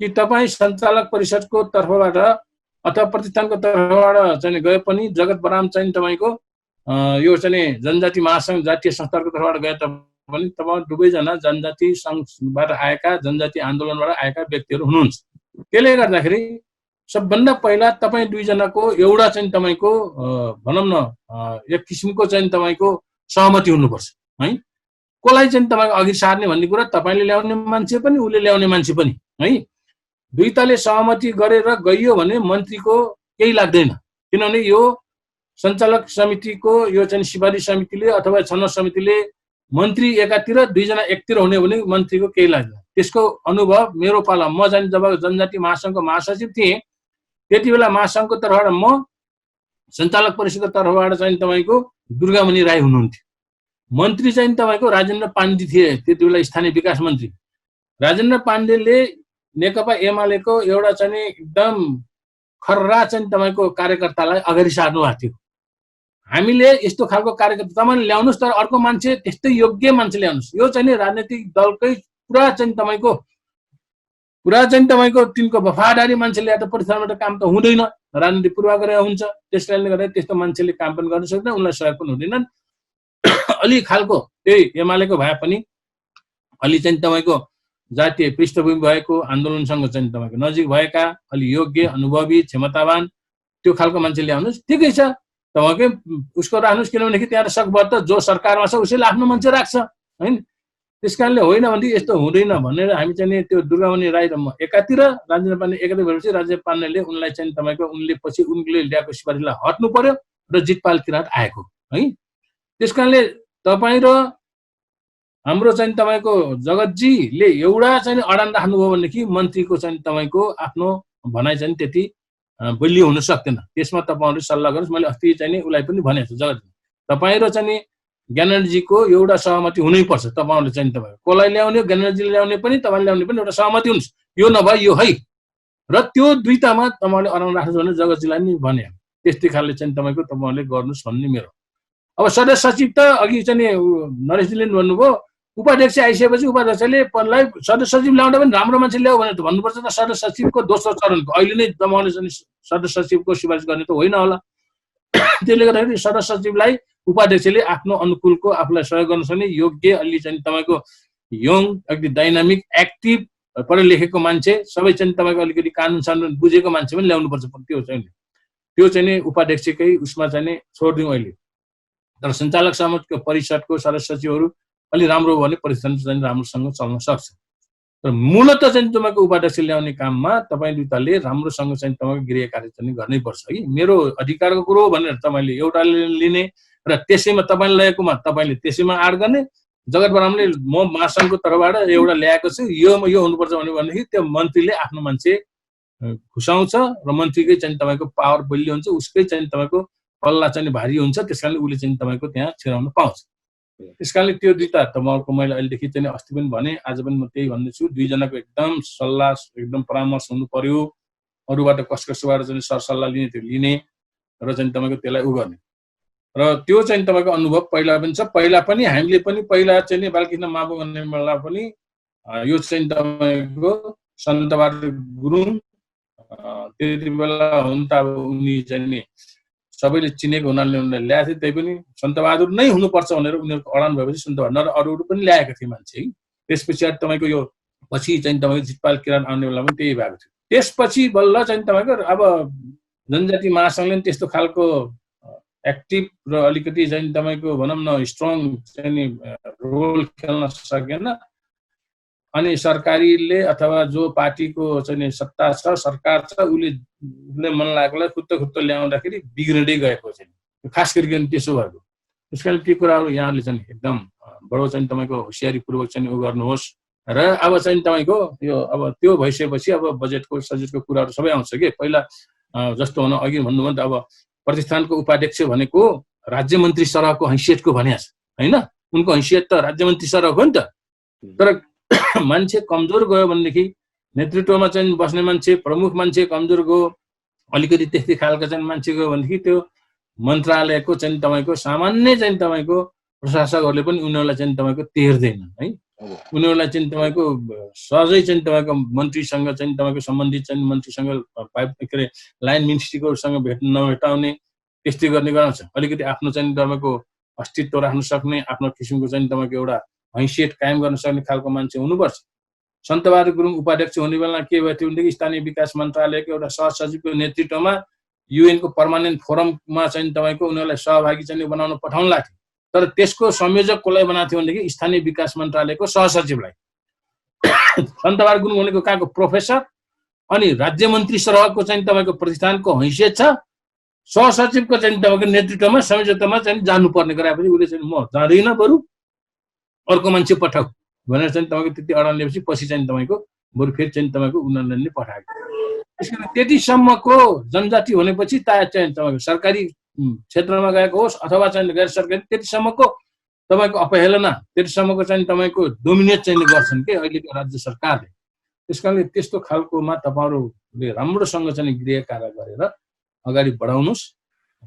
कि तपाईँ सञ्चालक परिषदको तर्फबाट अथवा प्रतिष्ठानको तर्फबाट चाहिँ गए पनि जगत बराम चाहिँ तपाईँको यो चाहिँ जनजाति महासङ्घ जातीय संस्थाको तर्फबाट गए पनि तपाईँ दुवैजना जनजाति सङ्घबाट आएका, जनजाति आन्दोलनबाट आएका व्यक्तिहरू हुनुहुन्छ। त्यसले गर्दाखेरि सबभन्दा पहिला तपाईँ दुईजनाको एउटा चाहिँ तपाईँको भनौँ न एक किसिमको चाहिँ तपाईँको सहमति हुनुपर्छ है। कसलाई चाहिँ तपाईँको अघि सार्ने भन्ने कुरा तपाईँले ल्याउने मान्छे पनि उसले ल्याउने मान्छे पनि है, दुईटाले सहमति गरेर गइयो भने मन्त्रीको केही लाग्दैन। किनभने यो सञ्चालक समितिको यो चाहिँ सिफारिस समितिले अथवा छनौट समितिले मन्त्री एकातिर, दुईजना एकतिर हुने भने मन्त्रीको केही लाग्दैन। त्यसको अनुभव मेरो पाला, म चाहिँ जब जनजाति महासङ्घको महासचिव थिएँ त्यति बेला महासङ्घको तर्फबाट म, सञ्चालक परिषदको तर्फबाट चाहिँ तपाईँको दुर्गामणि राई हुनुहुन्थ्यो। मन्त्री चाहिँ तपाईँको राजेन्द्र पाण्डे थिए त्यति बेला स्थानीय विकास मन्त्री। राजेन्द्र पाण्डेले नेकपा एमालेको एउटा चाहिँ एकदम खर्रा चाहिँ तपाईँको कार्यकर्तालाई अगाडि सार्नु भएको थियो। हामीले यस्तो खालको कार्यकर्ता तपाईँले ल्याउनुहोस्, तर अर्को मान्छे त्यस्तै योग्य मान्छे ल्याउनुहोस्। यो चाहिँ राजनैतिक दलकै पुरा चाहिँ तपाईँको तिनको वफादारी मान्छे ल्याएर प्रतिष्ठानबाट काम त हुँदैन, राजनीति पूर्वाग्रह हुन्छ। त्यस कारणले गर्दा त्यस्तो मान्छेले काम पनि गर्न सक्दैन, उनलाई सहयोग पनि हुँदैनन्। अलि खालको त्यही एमालेको भए पनि अलि चाहिँ तपाईँको जातीय पृष्ठभूमि भएको, आन्दोलनसँग चाहिँ तपाईँको नजिक भएका, अलि योग्य, अनुभवी, क्षमतावान त्यो खालको मान्छे ल्याउनुहोस्। ठिकै छ, तपाईँकै उसको राख्नुहोस्, किनभनेदेखि त्यहाँ सकभर त जो सरकारमा छ उसैले आफ्नो मान्छे राख्छ होइन। त्यस कारणले होइन भने यस्तो हुँदैन भनेर हामी चाहिँ त्यो दुर्गामणि राई र म एकातिर, राजेन्द्र पाण्डे एकातिर भएपछि राजेन्द्र पाण्डेले उनलाई चाहिँ तपाईँको उनले पछि उनले ल्याएको सिफारिसलाई हट्नु पर्यो र जितपाल किराँत आएको है। त्यस कारणले तपाईँ र हाम्रो चाहिँ तपाईँको जगतजीले एउटा चाहिँ अडान राख्नुभयो भनेदेखि मन्त्रीको चाहिँ तपाईँको आफ्नो भनाइ चाहिँ त्यति बलियो हुन सक्दैन। त्यसमा तपाईँहरूले सल्लाह गर्नुहोस्। मैले अस्ति चाहिँ उसलाई पनि भनेको छु, जगतजी तपाईँ र चाहिँ ज्ञानेन्द्रजीको एउटा सहमति हुनैपर्छ। तपाईँहरूले चाहिँ तपाईँ कसलाई ल्याउने, ज्ञानेन्द्रजीले ल्याउने पनि तपाईँले ल्याउने पनि एउटा सहमति हुनुहोस्, यो नभए यो है। र त्यो दुईटामा तपाईँले अडान राख्नुहोस् भने जगतजीलाई नि भने त्यस्तै खालले चाहिँ तपाईँहरूले गर्नुहोस् भन्ने मेरो। अब सदस्य सचिव त अघि चाहिँ नरेशजीले भन्नुभयो, उपाध्यक्ष आइसकेपछि उपाध्यक्षले पदलाई सदस्य सचिव ल्याउँदा पनि राम्रो मान्छे ल्याऊ भनेर भन्नुपर्छ त। सदस्य सचिवको दोस्रो चरणको अहिले नै तपाईँले चाहिँ सदस्य सचिवको सिफारिस गर्ने त होइन होला। त्यसले गर्दाखेरि सदस्य सचिवलाई उपाध्यक्षले आफ्नो अनुकूलको, आफूलाई सहयोग गर्न सक्ने योग्य, अलि चाहिँ तपाईँको यङ, एकदम डाइनामिक, एक्टिभ, पढे लेखेको मान्छे, सबै चाहिँ तपाईँको अलिकति कानुन सानुन बुझेको मान्छे पनि ल्याउनुपर्छ। त्यो चाहिँ उपाध्यक्षकै उसमा चाहिँ छोडिदिउँ अहिले। तर सञ्चालक समितिको परिषदको सदस्य सचिवहरू अलि राम्रो हो भने प्रतिष्ठान चाहिँ राम्रोसँग चल्न सक्छ। तर मूलत चाहिँ तपाईँको उपाध्यक्ष ल्याउने काममा तपाईँ दुईटाले राम्रोसँग चाहिँ तपाईँको गृह कार्य चाहिँ गर्नै पर्छ है। मेरो अधिकारको कुरो हो भनेर तपाईँले एउटा लिने र त्यसैमा तपाईँले ल्याएकोमा तपाईँले त्यसैमा आड गर्ने। जगत बरामले म महासङ्घको तर्फबाट एउटा ल्याएको छु, यो हुनुपर्छ भनेदेखि त्यो मन्त्रीले आफ्नो मान्छे खुसाउँछ र मन्त्रीकै चाहिँ तपाईँको पावर बलियो हुन्छ, उसकै चाहिँ तपाईँको पल्ला चाहिँ भारी हुन्छ। त्यस कारणले उसले चाहिँ तपाईँको त्यहाँ छिराउन पाउँछ। त्यस कारणले त्यो दुईटा तपाईँको मैले अहिलेदेखि चाहिँ अस्ति पनि भने, आज पनि म त्यही भन्दैछु, दुईजनाको एकदम सल्लाह, एकदम परामर्श हुनु पर्यो। अरूबाट कसबाट चाहिँ सरसल्लाह लिने त्यो लिने र चाहिँ तपाईँको त्यसलाई उ गर्ने। र त्यो चाहिँ तपाईँको अनुभव पहिला पनि छ। पहिला पनि हामीले पनि पहिला चाहिँ बालकृष्ण माबु भन्ने बेला पनि यो चाहिँ तपाईँको सन्तबहादुर गुरुङ त्यति बेला हुन त अब उनी चाहिँ सबैले चिनेको हुनाले उनलाई ल्याएको थिए। त्यही पनि सन्तबहादुर नै हुनुपर्छ भनेर उनीहरूको अडान भएपछि सन्तबहादुर अरू पनि ल्याएका थिए मान्छे है। त्यसपछि तपाईँको यो पछि चाहिँ तपाईँको जितपाल किराँत आउने बेला पनि त्यही भएको थियो। त्यसपछि बल्ल चाहिँ तपाईँको अब जनजाति महासङ्घले त्यस्तो खालको एक्टिभ र अलिकति चाहिँ तपाईँको भनौँ न स्ट्रङ चाहिँ रोल खेल्न सकेन। अनि सरकारीले अथवा जो पार्टीको चाहिँ सत्ता छ, सरकार छ, उसले मन लागेकोलाई खुत्तो ल्याउँदाखेरि बिग्रिँदै गएको चाहिँ खास गरिकन त्यसो भएको। त्यस कारण त्यो कुराहरू यहाँले चाहिँ एकदम बडो चाहिँ तपाईँको होसियारीपूर्वक चाहिँ उ गर्नुहोस्। र अब चाहिँ तपाईँको यो अब त्यो भइसकेपछि अब बजेटको सजेटको कुराहरू सबै आउँछ कि पहिला जस्तो हुन अघि भन्नुभयो नि त, अब प्रतिष्ठानको उपाध्यक्ष भनेको राज्य मन्त्री सरहको हैसियतको भने होइन, उनको हैसियत त राज्य मन्त्री सरहको हो नि त। तर मान्छे कमजोर गयो भनेदेखि, नेतृत्वमा चाहिँ बस्ने मान्छे, प्रमुख मान्छे कमजोर गयो, अलिकति त्यस्तै खालको चाहिँ मान्छे गयो भनेदेखि त्यो मन्त्रालयको चाहिँ तपाईँको सामान्य चाहिँ तपाईँको प्रशासकहरूले पनि उनीहरूलाई चाहिँ तपाईँको तेर्दैनन् है। उनीहरूलाई चाहिँ तपाईँको सहजै चाहिँ तपाईँको मन्त्रीसँग चाहिँ तपाईँको सम्बन्धित चाहिँ मन्त्रीसँग के अरे लाइन मिनिस्ट्रीकोसँग नभेटाउने, त्यस्तै गर्ने गराउँछ। अलिकति आफ्नो चाहिँ तपाईँको अस्तित्व राख्न सक्ने, आफ्नो किसिमको चाहिँ तपाईँको एउटा हैसियत कायम गर्न सक्ने खालको मान्छे हुनुपर्छ। सन्तबहादुर गुरुङ उपाध्यक्ष हुने बेला के भयो थियो भनेदेखि स्थानीय विकास मन्त्रालयको एउटा सहसचिवको नेतृत्वमा युएनको पर्मानेन्ट फोरममा चाहिँ तपाईँको उनीहरूलाई सहभागी चाहिँ बनाउन पठाउन लाग्थ्यो। तर त्यसको संयोजक कसलाई बनाएको थियो भनेदेखि स्थानीय विकास मन्त्रालयको सहसचिवलाई। सन्तबहादुर गुरुङ भनेको कहाँको प्रोफेसर अनि राज्य मन्त्री सरहको चाहिँ तपाईँको प्रतिष्ठानको हैसियत छ, सहसचिवको चाहिँ तपाईँको नेतृत्वमा संयोजकतामा चाहिँ जानुपर्ने गराएपछि उसले चाहिँ म जाँदैन, बरु अर्को मान्छे पठाऊ भनेर चाहिँ तपाईँको त्यति अडान लिएपछि पछि चाहिँ तपाईँको बरु फेरि चाहिँ तपाईँको उनीहरूले पठाएको। त्यसकारण त्यतिसम्मको जनजाति भनेपछि चाहिँ तपाईँको सरकारी क्षेत्रमा गएको होस् अथवा चाहिँ गैर सरकारी, त्यतिसम्मको तपाईँको अपहेलना, त्यतिसम्मको चाहिँ तपाईँको डोमिनेट चाहिँ गर्छन् कि अहिलेको राज्य सरकारले। त्यस कारणले त्यस्तो खालकोमा तपाईँहरूले राम्रोसँग चाहिँ गृह कार्य गरेर अगाडि बढाउनुहोस्।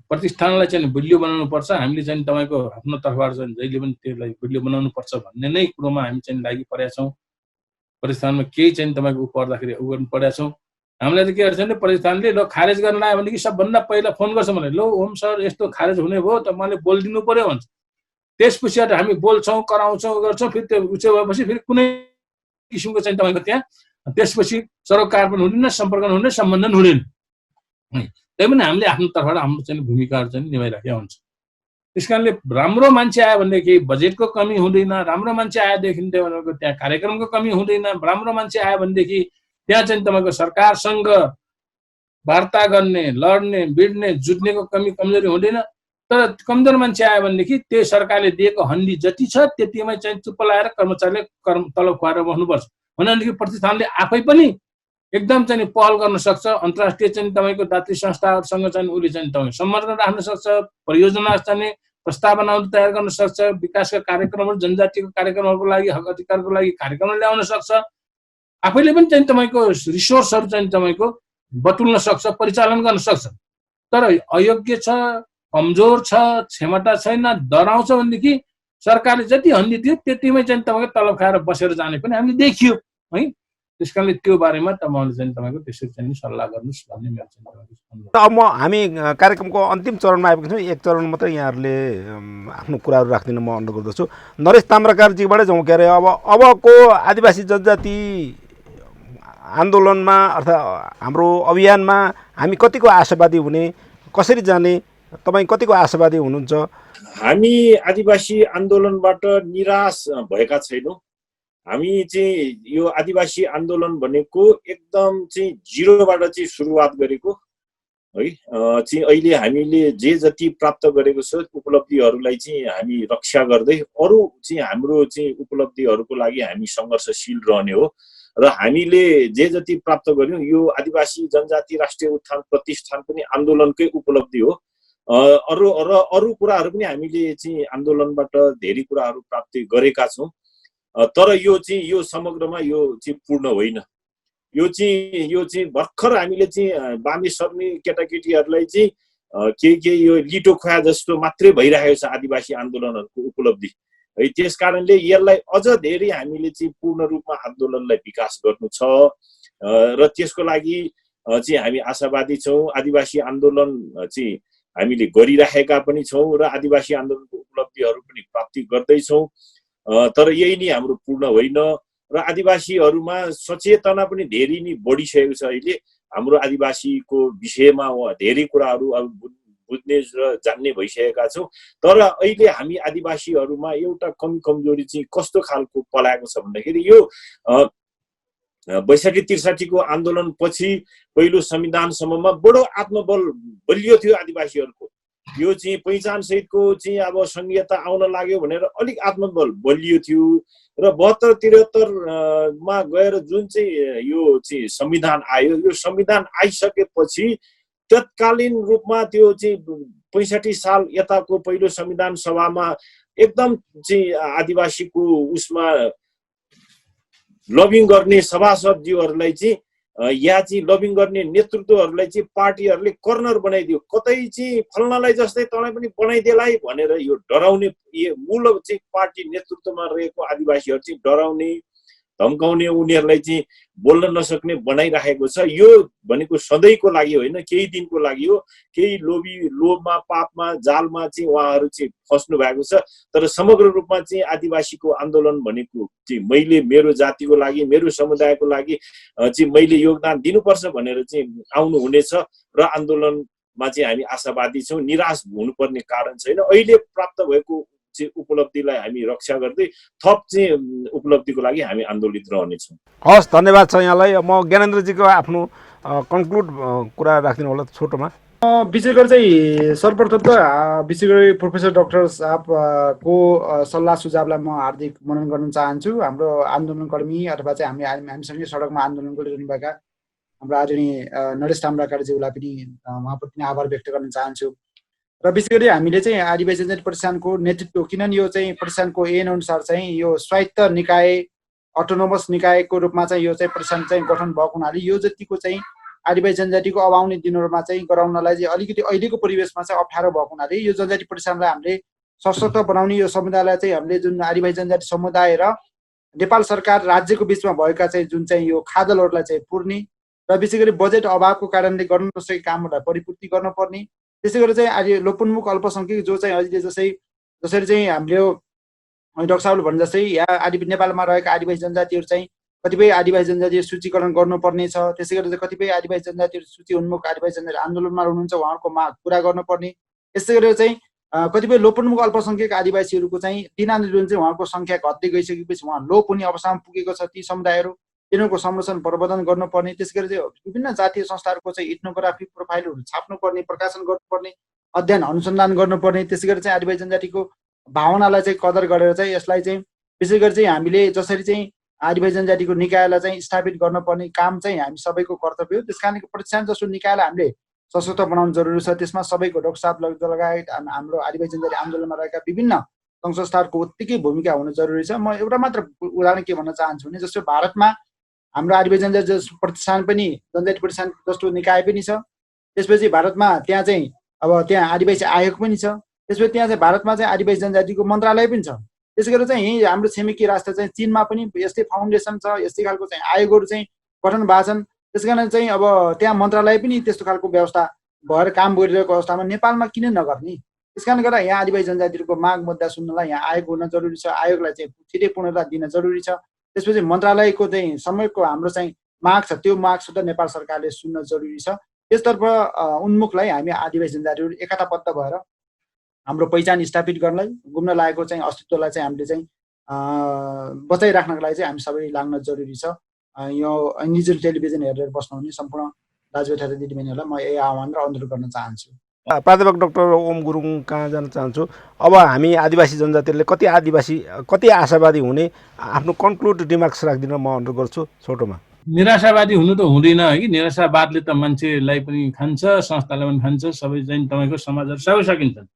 प्रतिष्ठानलाई चाहिँ बलियो बनाउनुपर्छ। हामीले चाहिँ तपाईँको आफ्नो तर्फबाट चाहिँ जहिले पनि त्यसलाई बलियो बनाउनुपर्छ भन्ने नै कुरोमा हामी चाहिँ लागि परेका छौँ। प्रतिष्ठानमा केही चाहिँ तपाईँको पर्दाखेरि उ गर्नु परेका छौँ। हामीलाई त के गर्छ भने प्रतिष्ठानले ल खारेज गर्न आयो भनेदेखि सबभन्दा पहिला फोन गर्छ भने ल ओम सर यस्तो खारेज हुने भयो तपाईँले बोलिदिनु पर्यो भन्छ। त्यसपछि हामी बोल्छौँ, कराउँछौँ, गर्छौँ, फेरि त्यो उच्च भएपछि फेरि कुनै किसिमको चाहिँ तपाईँको त्यहाँ त्यसपछि सरोकार पनि हुँदैन, सम्पर्क पनि हुँदैन, सम्बन्ध पनि हुँदैन। त्यही पनि हामीले आफ्नो तर्फबाट हाम्रो चाहिँ भूमिकाहरू चाहिँ निभाइराखेका हुन्छ। त्यस कारणले राम्रो मान्छे आयो भनेदेखि बजेटको कमी हुँदैन, राम्रो मान्छे आयोदेखि तपाईँको त्यहाँ कार्यक्रमको कमी हुँदैन, राम्रो मान्छे आयो भनेदेखि त्यहाँ चाहिँ तपाईँको सरकारसँग वार्ता गर्ने, लड्ने, भिड्ने, जुट्नेको कमजोरी हुँदैन। तर कमजोर मान्छे आयो भनेदेखि त्यो सरकारले दिएको हन्डी जति छ त्यतिमै चाहिँ चुप्प लगाएर कर्मचारीले तलब खुवाएर बस्नुपर्छ भनेदेखि प्रतिष्ठानले आफै पनि एकदम चाहिँ पहल गर्न सक्छ। अन्तर्राष्ट्रिय चाहिँ तपाईँको दात्री संस्थाहरूसँग चाहिँ उसले चाहिँ तपाईँ सम्बन्ध राख्न सक्छ, परियोजना चाहिँ प्रस्तावनाहरू तयार गर्न सक्छ, विकासका कार्यक्रमहरू, जनजातिको कार्यक्रमहरूको लागि, हक अधिकारको लागि कार्यक्रम ल्याउन सक्छ। आफैले पनि चाहिँ तपाईँको रिसोर्सहरू चाहिँ तपाईँको बटुल्न सक्छ, परिचालन गर्न सक्छ। तर अयोग्य छ, कमजोर छ, क्षमता छैन, डराउँछ भनेदेखि सरकारले जति हन्डी दियो त्यतिमै चाहिँ तपाईँको तलब खाएर बसेर जाने पनि हामीले देखियो है। त्यस कारणले त्यो बारेमा तपाईँहरूले चाहिँ तपाईँको त्यसरी चाहिँ सल्लाह गर्नुहोस् भन्ने मेरो चाहिँ। अब हामी कार्यक्रमको अन्तिम चरणमा आइपुगेको छौँ। एक चरण मात्रै यहाँहरूले आफ्नो कुराहरू राखिदिन म अनुरोध गर्दछु। नरेश ताम्राकारजीबाटै जाउँ। के अरे अबको आदिवासी जनजाति आन्दोलनमा अर्थात् हाम्रो अभियानमा हामी कतिको आशावादी हुने, कसरी जाने, तपाईँ कतिको आशावादी हुनुहुन्छ? हामी आदिवासी आन्दोलनबाट निराश भएका छैनौँ। हामी चाहिँ यो आदिवासी आन्दोलन भनेको एकदम चाहिँ जिरोबाट चाहिँ सुरुवात गरेको है। चाहिँ अहिले हामीले जे जति प्राप्त गरेको छ उपलब्धिहरूलाई चाहिँ हामी रक्षा गर्दै अरू चाहिँ हाम्रो चाहिँ उपलब्धिहरूको लागि हामी सङ्घर्षशील रहने हो। र हामीले जे जति प्राप्त गर्यौँ यो आदिवासी जनजाति राष्ट्रिय उत्थान प्रतिष्ठान पनि आन्दोलनकै उपलब्धि हो। अरू कुराहरू पनि हामीले चाहिँ आन्दोलनबाट धेरै कुराहरू प्राप्ति गरेका छौँ। तर यो समग्रमा यो चाहिँ पूर्ण होइन। यो चाहिँ भर्खर हामीले चाहिँ बामी सर्ने केटाकेटीहरूलाई चाहिँ के यो लिटो खुवा जस्तो मात्रै भइरहेको छ आदिवासी आन्दोलनहरूको उपलब्धि है। त्यस कारणले यसलाई अझ धेरै हामीले चाहिँ पूर्ण रूपमा आन्दोलनलाई विकास गर्नु छ र त्यसको लागि चाहिँ हामी आशावादी छौँ। आदिवासी आन्दोलन चाहिँ हामीले गरिराखेका पनि छौँ र आदिवासी आन्दोलनको उपलब्धिहरू पनि प्राप्ति गर्दैछौँ। तर यही नै हाम्रो पूर्ण होइन र आदिवासीहरूमा सचेतना पनि धेरै नै बढिसकेको छ। अहिले हाम्रो आदिवासीको विषयमा धेरै कुराहरू अब बुझ्ने र जान्ने भइसकेका छौँ। तर अहिले हामी आदिवासीहरूमा एउटा कमजोरी चाहिँ कस्तो खालको पलाएको छ भन्दाखेरि यो ६२-६३ को आन्दोलन पछि पहिलो संविधानसम्ममा बडो आत्मबल बलियो थियो आदिवासीहरूको। यो चाहिँ पहिचान सहितको चाहिँ अब संघीयता आउन लाग्यो भनेर अलिक आत्मबल बलियो थियो र ७२-७३ मा गएर जुन चाहिँ यो चाहिँ संविधान आयो, यो संविधान आइसकेपछि तत्कालीन रूपमा त्यो चाहिँ ६५ साल यताको पहिलो संविधान सभामा एकदम चाहिँ आदिवासीको उसमा लबिङ गर्ने सभासदज्यूहरूलाई चाहिँ या चाहिँ लबिङ गर्ने नेतृत्वहरूलाई चाहिँ पार्टीहरूले कर्नर बनाइदियो। कतै चाहिँ फल्नालाई जस्तै तँलाई पनि बनाइदिएलाई भनेर यो डराउने मूल चाहिँ पार्टी नेतृत्वमा रहेको आदिवासीहरू चाहिँ डराउने, धम्काउने, उनीहरूलाई चाहिँ बोल्न नसक्ने बनाइराखेको छ। यो भनेको सधैँको लागि होइन, केही दिनको लागि हो। केही लोभमा, पापमा, जालमा चाहिँ उहाँहरू चाहिँ फस्नु भएको छ। तर समग्र रूपमा चाहिँ आदिवासीको आन्दोलन भनेको चाहिँ मैले मेरो जातिको लागि, मेरो समुदायको लागि चाहिँ मैले योगदान दिनुपर्छ भनेर चाहिँ आउनु हुनेछ र आन्दोलनमा चाहिँ हामी आशावादी छौँ। निराश हुनुपर्ने कारण छैन। अहिले प्राप्त भएको उपलब्धिलाई हामी रक्षा गर्दै थप चाहिँ उपलब्धिको लागि हामी आन्दोलित रहनेछौँ। हस्, धन्यवाद छ यहाँलाई। म ज्ञानेन्द्रजीको आफ्नो कन्क्लुड कुरा राखिदिनु होला छोटोमा। विशेष गरी चाहिँ सर्वप्रथम त विशेष गरी प्रोफेसर डाक्टर साहबको सल्लाह सुझावलाई म हार्दिक मनन गर्न चाहन्छु। हाम्रो आन्दोलनकर्मी अथवा चाहिँ हामीसँगै सडकमा आन्दोलन गरिरहनुभएका हाम्रो आदरणीय नरेश ताम्राकारज्यूलाई पनि उहाँप्रति पनि आभार व्यक्त गर्न चाहन्छु। र विशेष गरी हामीले चाहिँ आदिवासी जनजाति प्रतिष्ठानको नेतृत्व, किनभने यो चाहिँ प्रतिष्ठानको ऐन अनुसार चाहिँ यो स्वायत्त निकाय अटोनोमस निकायको रूपमा चाहिँ यो चाहिँ प्रतिष्ठान चाहिँ गठन भएको हुनाले यो जतिको चाहिँ आदिवासी जनजातिको अब आउने दिनहरूमा चाहिँ गराउनलाई चाहिँ अलिकति अहिलेको परिवेशमा चाहिँ अप्ठ्यारो भएको हुनाले यो जनजाति प्रतिष्ठानलाई हामीले सशक्त बनाउने, यो समुदायलाई चाहिँ हामीले जुन आदिवासी जनजाति समुदाय र नेपाल सरकार राज्यको बिचमा भएका चाहिँ जुन चाहिँ यो खाडलहरूलाई चाहिँ पुर्ने र विशेष गरी बजेट अभावको कारणले गर्न नसकेका कामहरूलाई परिपूर्ति गर्नुपर्ने, त्यसै गरी चाहिँ आज लोपोन्मुख अल्पसङ्ख्यक जो चाहिँ अहिले जसरी चाहिँ हामीले डाक्टर साहबले भने जस्तै यहाँ नेपालमा रहेका आदिवासी जनजातिहरू चाहिँ कतिपय आदिवासी जनजाति सूचीकरण गर्नुपर्ने छ। त्यसै गरी चाहिँ कतिपय आदिवासी जनजातिहरू सूची उन्मुख आदिवासी जनजाति आन्दोलनमा हुनुहुन्छ, उहाँहरूको माग पुरा गर्नुपर्ने। यसै गरेर चाहिँ कतिपय लोपोन्मुख अल्पसङ्ख्यक आदिवासीहरूको चाहिँ दिनानुदिन चाहिँ उहाँको सङ्ख्या घट्दै गइसकेपछि उहाँ लोप हुने अवस्थामा पुगेको छ। ती समुदायहरू तिनीहरूको संरक्षण प्रवर्धन गर्नुपर्ने, त्यसै गरी चाहिँ विभिन्न जातीय संस्थाहरूको चाहिँ इथ्नोग्राफी प्रोफाइलहरू छाप्नुपर्ने, प्रकाशन गर्नुपर्ने, अध्ययन अनुसन्धान गर्नुपर्ने। त्यसै गरी चाहिँ आदिवासी जनजातिको भावनालाई चाहिँ कदर गरेर चाहिँ यसलाई चाहिँ विशेष गरी चाहिँ हामीले जसरी चाहिँ आदिवासी जनजातिको निकायलाई चाहिँ स्थापित गर्नुपर्ने काम चाहिँ हामी सबैको कर्तव्य हो। त्यस कारण प्रतिष्ठान जस्तो निकायलाई हामीले सशक्त बनाउनु जरुरी छ। त्यसमा सबैको डाक्टर साहब लगायत हाम्रो आदिवासी जनजाति आन्दोलनमा रहेका विभिन्न सङ्घ संस्थाहरूको उत्तिकै भूमिका हुनु जरुरी छ। म एउटा मात्र उदाहरण के भन्न चाहन्छु भने जस्तो भारतमा हाम्रो आदिवासी जनजाति प्रतिष्ठान पनि जनजाति प्रतिष्ठान जस्तो निकाय पनि छ। त्यसपछि भारतमा त्यहाँ चाहिँ अब त्यहाँ आदिवासी आयोग पनि छ। त्यसपछि त्यहाँ चाहिँ भारतमा चाहिँ आदिवासी जनजातिको मन्त्रालय पनि छ। त्यसै गरी चाहिँ यहीँ हाम्रो छिमेकी राष्ट्र चाहिँ चीनमा पनि यस्तै फाउन्डेसन छ, यस्तै खालको चाहिँ आयोगहरू चाहिँ गठन भएको छन्। त्यस कारण चाहिँ अब त्यहाँ मन्त्रालय पनि त्यस्तो खालको व्यवस्था भएर काम गरिरहेको अवस्थामा नेपालमा किन नगर्ने? त्यस कारण गर्दा यहाँ आदिवासी जनजातिहरूको माग मुद्दा सुन्नलाई यहाँ आयोग हुन जरुरी छ। आयोगलाई चाहिँ छिटै पूर्णता दिन जरुरी छ। त्यसपछि मन्त्रालयको चाहिँ समयको हाम्रो चाहिँ माग छ, त्यो माग सुधा नेपाल सरकारले सुन्न जरुरी छ। त्यसतर्फ उन्मुखलाई हामी आदिवासी जनजातिहरू एकताबद्ध भएर हाम्रो पहिचान स्थापित गर्नलाई, घुम्न लागेको चाहिँ अस्तित्वलाई चाहिँ हामीले चाहिँ बचाइराख्नको लागि चाहिँ हामी सबै लाग्न जरुरी छ। यो इन्डिजिनस टेलिभिजन हेरेर बस्नुहुने सम्पूर्ण दाजुभाइ तथा दिदीबहिनीहरूलाई म यही आह्वान र अनुरोध गर्न चाहन्छु। प्राध्यापक डाक्टर ओम गुरुङ कहाँ जान चाहन्छु। अब हामी आदिवासी जनजातिहरूले कति आशावादी हुने, आफ्नो कन्क्लुड रिमार्क्स राखिदिन म अनुरोध गर्छु छोटोमा। निराशावादी हुनु त हुँदैन है कि, निराशावादले त मान्छेलाई पनि खान्छ, संस्थालाई पनि खान्छ, सबै चाहिँ तपाईँको समाजहरू सबै सकिन्छन्।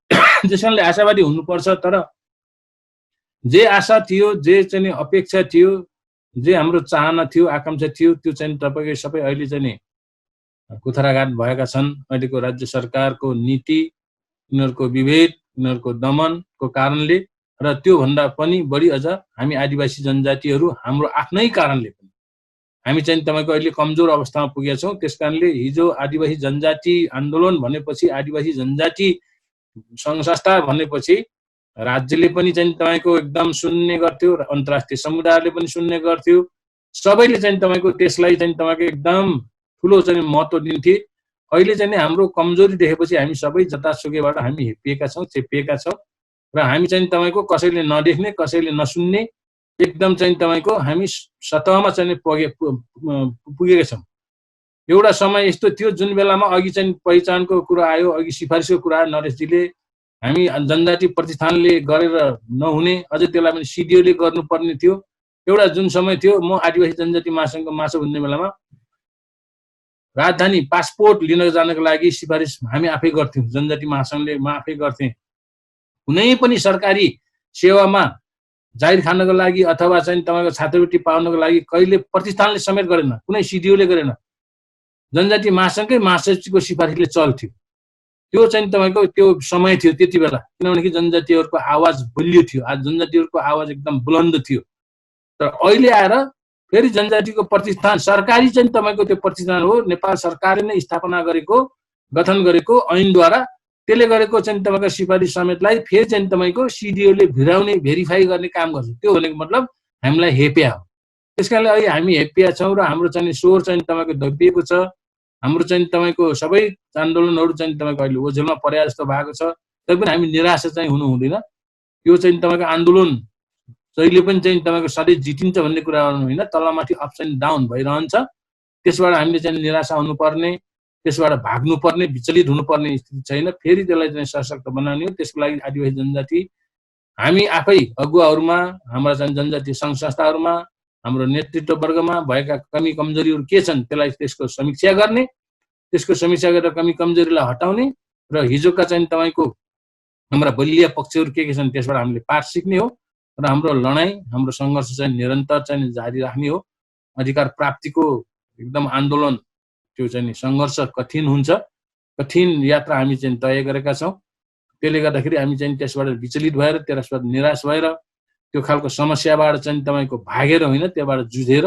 त्यस कारणले आशावादी हुनुपर्छ। तर जे आशा थियो, जे चाहिँ अपेक्षा थियो, जे हाम्रो चाहना थियो, आकांक्षा थियो, त्यो चाहिँ तपाईँको सबै अहिले चाहिँ कुथराघात भएका छन्। अहिलेको राज्य सरकारको नीति, उनीहरूको विभेद, उनीहरूको दमनको कारणले र त्योभन्दा पनि बढी अझ हामी आदिवासी जनजातिहरू हाम्रो आफ्नै कारणले पनि हामी चाहिँ तपाईँको अहिले कमजोर अवस्थामा पुगेका छौँ। त्यस कारणले हिजो आदिवासी जनजाति आन्दोलन भनेपछि, आदिवासी जनजाति सङ्घ संस्था भनेपछि राज्यले पनि चाहिँ तपाईँको एकदम सुन्ने गर्थ्यो, अन्तर्राष्ट्रिय समुदायले पनि सुन्ने गर्थ्यो। सबैले चाहिँ तपाईँको त्यसलाई चाहिँ तपाईँको एकदम ठुलो चाहिँ महत्त्व दिन्थे। अहिले चाहिँ हाम्रो कमजोरी देखेपछि हामी सबै जतासुकैबाट हामी हेपिएका छौँ, चेपिएका छौँ र हामी चाहिँ तपाईँको कसैले नदेख्ने, कसैले नसुन्ने एकदम चाहिँ तपाईँको हामी सतहमा चाहिँ पुगेका छौँ। एउटा समय यस्तो थियो जुन बेलामा अघि चाहिँ पहिचानको कुरा आयो, अघि सिफारिसको कुरा आयो, नरेशजीले हामी जनजाति प्रतिष्ठानले गरेर नहुने, अझै त्यसलाई पनि सिडिओले गर्नुपर्ने थियो। एउटा जुन समय थियो, म आदिवासी जनजाति महासङ्घको मासु हुने बेलामा राजधानी पासपोर्ट लिन जानको लागि सिफारिस हामी आफै गर्थ्यौँ, जनजाति महासङ्घले म आफै गर्थेँ। कुनै पनि सरकारी सेवामा जागिर खानको लागि अथवा चाहिँ तपाईँको छात्रवृत्ति पाउनको लागि कहिले प्रतिष्ठानले समेत गरेन, कुनै सिडिओले गरेन, जनजाति महासङ्घकै महासचिवको सिफारिसले चल्थ्यो। त्यो चाहिँ तपाईँको त्यो समय थियो त्यति बेला, किनभने जनजातिहरूको आवाज बलियो थियो, आज जनजातिहरूको आवाज एकदम बुलन्द थियो। तर अहिले आएर फेरि जनजातिको प्रतिष्ठान सरकारी चाहिँ तपाईँको त्यो प्रतिष्ठान हो, नेपाल सरकारले नै स्थापना गरेको, गठन गरेको ऐनद्वारा त्यसले गरेको चाहिँ तपाईँको सिफारिस समेतलाई फेरि चाहिँ तपाईँको सिडिओले भिराउने, भेरिफाई गर्ने काम गर्छ। त्यो भनेको मतलब हामीलाई हेप्या हो। त्यस कारणले अहिले हामी हेप्या छौँ र हाम्रो चाहिँ स्वर चाहिँ तपाईँको दबिएको छ। हाम्रो चाहिँ तपाईँको सबै आन्दोलनहरू चाहिँ तपाईँको अहिले ओझेलमा परे जस्तो भएको छ। तैपनि हामी निराशा चाहिँ हुनु हुँदैन। यो चाहिँ तपाईँको आन्दोलन जहिले पनि चाहिँ तपाईँको सधैँ जितिन्छ भन्ने कुरा होइन, तलमाथि अप्स एन्ड डाउन भइरहन्छ। त्यसबाट हामीले चाहिँ निराशा हुनुपर्ने त्यसबाट भाग्नुपर्ने विचलित हुनुपर्ने स्थिति छैन। फेरि त्यसलाई चाहिँ सशक्त बनाउने हो। त्यसको लागि आदिवासी जनजाति हामी आफै अगुवाहरूमा, हाम्रा चाहिँ जनजाति सङ्घ संस्थाहरूमा, हाम्रो नेतृत्व वर्गमा भएका कमी कमजोरीहरू के छन् त्यसलाई त्यसको समीक्षा गर्ने, त्यसको समीक्षा गरेर कमी कमजोरीलाई हटाउने र हिजोका चाहिँ तपाईँको हाम्रा बलिया पक्षहरू के छन् त्यसबाट हामीले पाठ सिक्ने हो र हाम्रो लडाइँ, हाम्रो सङ्घर्ष चाहिँ निरन्तर चाहिँ जारी राख्ने हो। अधिकार प्राप्तिको एकदम आन्दोलन, त्यो चाहिँ सङ्घर्ष कठिन हुन्छ। कठिन यात्रा हामी चाहिँ तय गरेका छौँ। त्यसले गर्दाखेरि हामी चाहिँ त्यसबाट विचलित भएर, त्यसबाट निराश भएर, त्यो खालको समस्याबाट चाहिँ तपाईँको भागेर होइन, त्योबाट जुझेर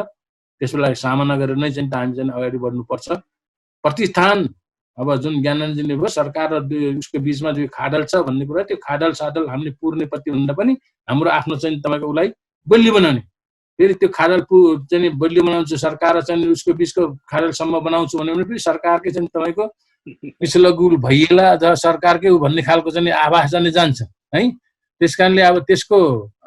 त्यसलाई सामना गरेर नै चाहिँ हामी चाहिँ अगाडि बढ्नुपर्छ। प्रतिष्ठान अब जुन ज्ञानेन्द्रजीले भयो, सरकार र उसको बिचमा जो खाडल छ भन्ने कुरा, त्यो खाडल साडल हामीले पुर्ने भन्दा पनि हाम्रो आफ्नो चाहिँ तपाईँको उसलाई बलियो बनाउने, फेरि त्यो खाडल चाहिँ बलियो बनाउँछु, सरकार चाहिँ उसको बिचको खाडलसम्म बनाउँछु भने पनि सरकारकै चाहिँ तपाईँको पिछलो गुल भइएला अथवा सरकारकै हो भन्ने खालको चाहिँ आभास जाने जान्छ है। त्यस कारणले अब त्यसको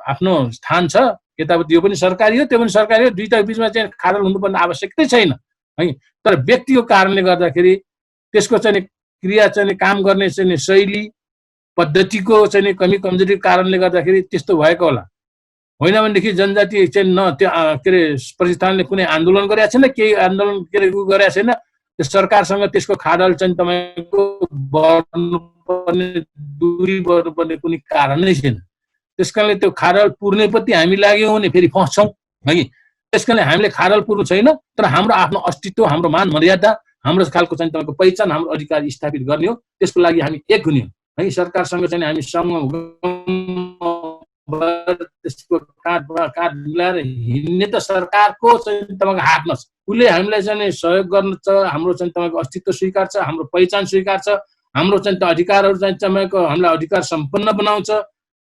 आफ्नो स्थान छ। यतापट्टि यो पनि सरकारी हो, त्यो पनि सरकारी हो, दुईटा बिचमा चाहिँ खाडल हुनुपर्ने आवश्यकतै छैन है। तर व्यक्तिको कारणले गर्दाखेरि त्यसको चाहिँ क्रिया चाहिँ काम गर्ने चाहिँ शैली पद्धतिको चाहिँ कमी कमजोरीको कारणले गर्दाखेरि त्यस्तो भएको होला। होइन भनेदेखि जनजाति चाहिँ न त्यो के अरे प्रतिष्ठानले कुनै आन्दोलन गरेका छैन, केही आन्दोलन के अरे गरेका छैन, त्यो सरकारसँग त्यसको खाडल चाहिँ तपाईँको बढ्नुपर्ने, दूरी बढ्नुपर्ने कुनै कारणै छैन। त्यस कारणले त्यो खाडल पुर्नेप्रति हामी लाग्यौँ भने फेरि फस्छौँ है। त्यस कारणले हामीले खाडल पुर्नु छैन, तर हाम्रो आफ्नो अस्तित्व, हाम्रो मान मर्यादा, हाम्रो खालको चाहिँ तपाईँको पहिचान, हाम्रो अधिकार स्थापित गर्ने हो। त्यसको लागि हामी एक हुने हो है। सरकारसँग चाहिँ हामी त्यसको काँध मिलाएर हिँड्ने त सरकारको चाहिँ तपाईँको हातमा छ। उसले हामीलाई चाहिँ सहयोग गर्नु छ, हाम्रो चाहिँ तपाईँको अस्तित्व स्वीकार छ, हाम्रो पहिचान स्वीकार छ, हाम्रो चाहिँ अधिकारहरू चाहिँ तपाईँको हामीलाई अधिकार सम्पन्न बनाउँछ,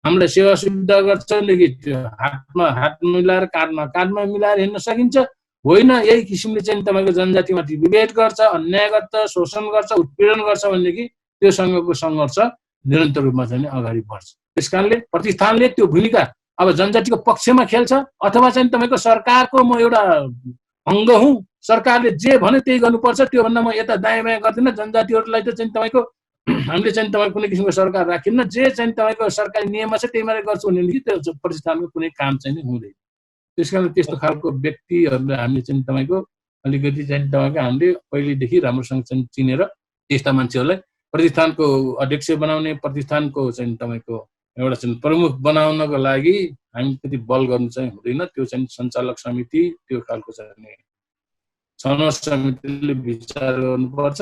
हामीलाई सेवा सुविधा गर्छ। त्यो हातमा हात मिलाएर काँधमा मिलाएर हिँड्न सकिन्छ। होइन यही किसिमले चाहिँ तपाईँको जनजातिमाथि विभेद गर्छ, अन्याय गर्छ, शोषण गर्छ, उत्पीडन गर्छ भनेदेखि त्योसँगको सङ्घर्ष निरन्तर रूपमा चाहिँ अगाडि बढ्छ। त्यस कारणले प्रतिष्ठानले त्यो भूमिका अब जनजातिको पक्षमा खेल्छ अथवा चाहिँ तपाईँको सरकारको म एउटा अङ्ग हुँ, सरकारले जे भने त्यही गर्नुपर्छ, त्योभन्दा म यता दायाँ बायाँ गर्दिनँ, जनजातिहरूलाई त चाहिँ तपाईँको हामीले चाहिँ तपाईँको कुनै किसिमको सरकार राखिन्न, जे चाहिँ तपाईँको सरकारी नियममा छ त्यही मात्रै गर्छु भनेदेखि त्यो प्रतिष्ठानको कुनै काम चाहिँ हुँदैन। त्यस कारण त्यस्तो खालको व्यक्तिहरूलाई हामीले चाहिँ तपाईँको अलिकति चाहिँ तपाईँको हामीले पहिलेदेखि राम्रोसँग चाहिँ चिनेर त्यस्ता मान्छेहरूलाई प्रतिष्ठानको अध्यक्ष बनाउने, प्रतिष्ठानको चाहिँ तपाईँको एउटा चाहिँ प्रमुख बनाउनको लागि हामी त्यति बल गर्नु चाहिँ हुँदैन। त्यो चाहिँ सञ्चालक समिति, त्यो खालको चाहिँ छनौट समितिले विचार गर्नुपर्छ।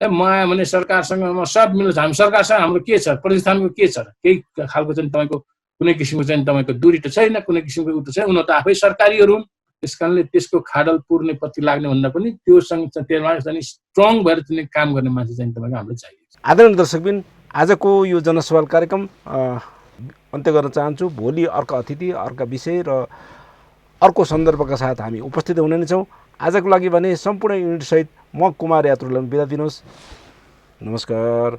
म आयो भने सरकारसँग म सब मिल्छ। हामी सरकारसँग हाम्रो के छ, प्रतिष्ठानको के छ, केही खालको चाहिँ तपाईँको कुनै किसिमको चाहिँ तपाईँको दूरी त छैन, कुनै किसिमको उ त छैन। उनीहरू त आफै सरकारीहरू हुन्। त्यस कारणले त्यसको खाडल पुर्ने पत्ती लाग्ने भन्दा पनि त्योसँग त्यसमा चाहिँ स्ट्रङ भएर चाहिँ काम गर्ने मान्छे चाहिँ तपाईँको हामीलाई चाहिएको छ। आदरणीय दर्शकबिन, आजको यो जनसवाल कार्यक्रम अन्त्य गर्न चाहन्छु। भोलि अर्को अतिथि, अर्का विषय र अर्को सन्दर्भका साथ हामी उपस्थित हुने नै छौँ। आजको लागि भने सम्पूर्ण युनिटसहित म कुमार यात्रुलाई बिदा दिनुहोस्। नमस्कार।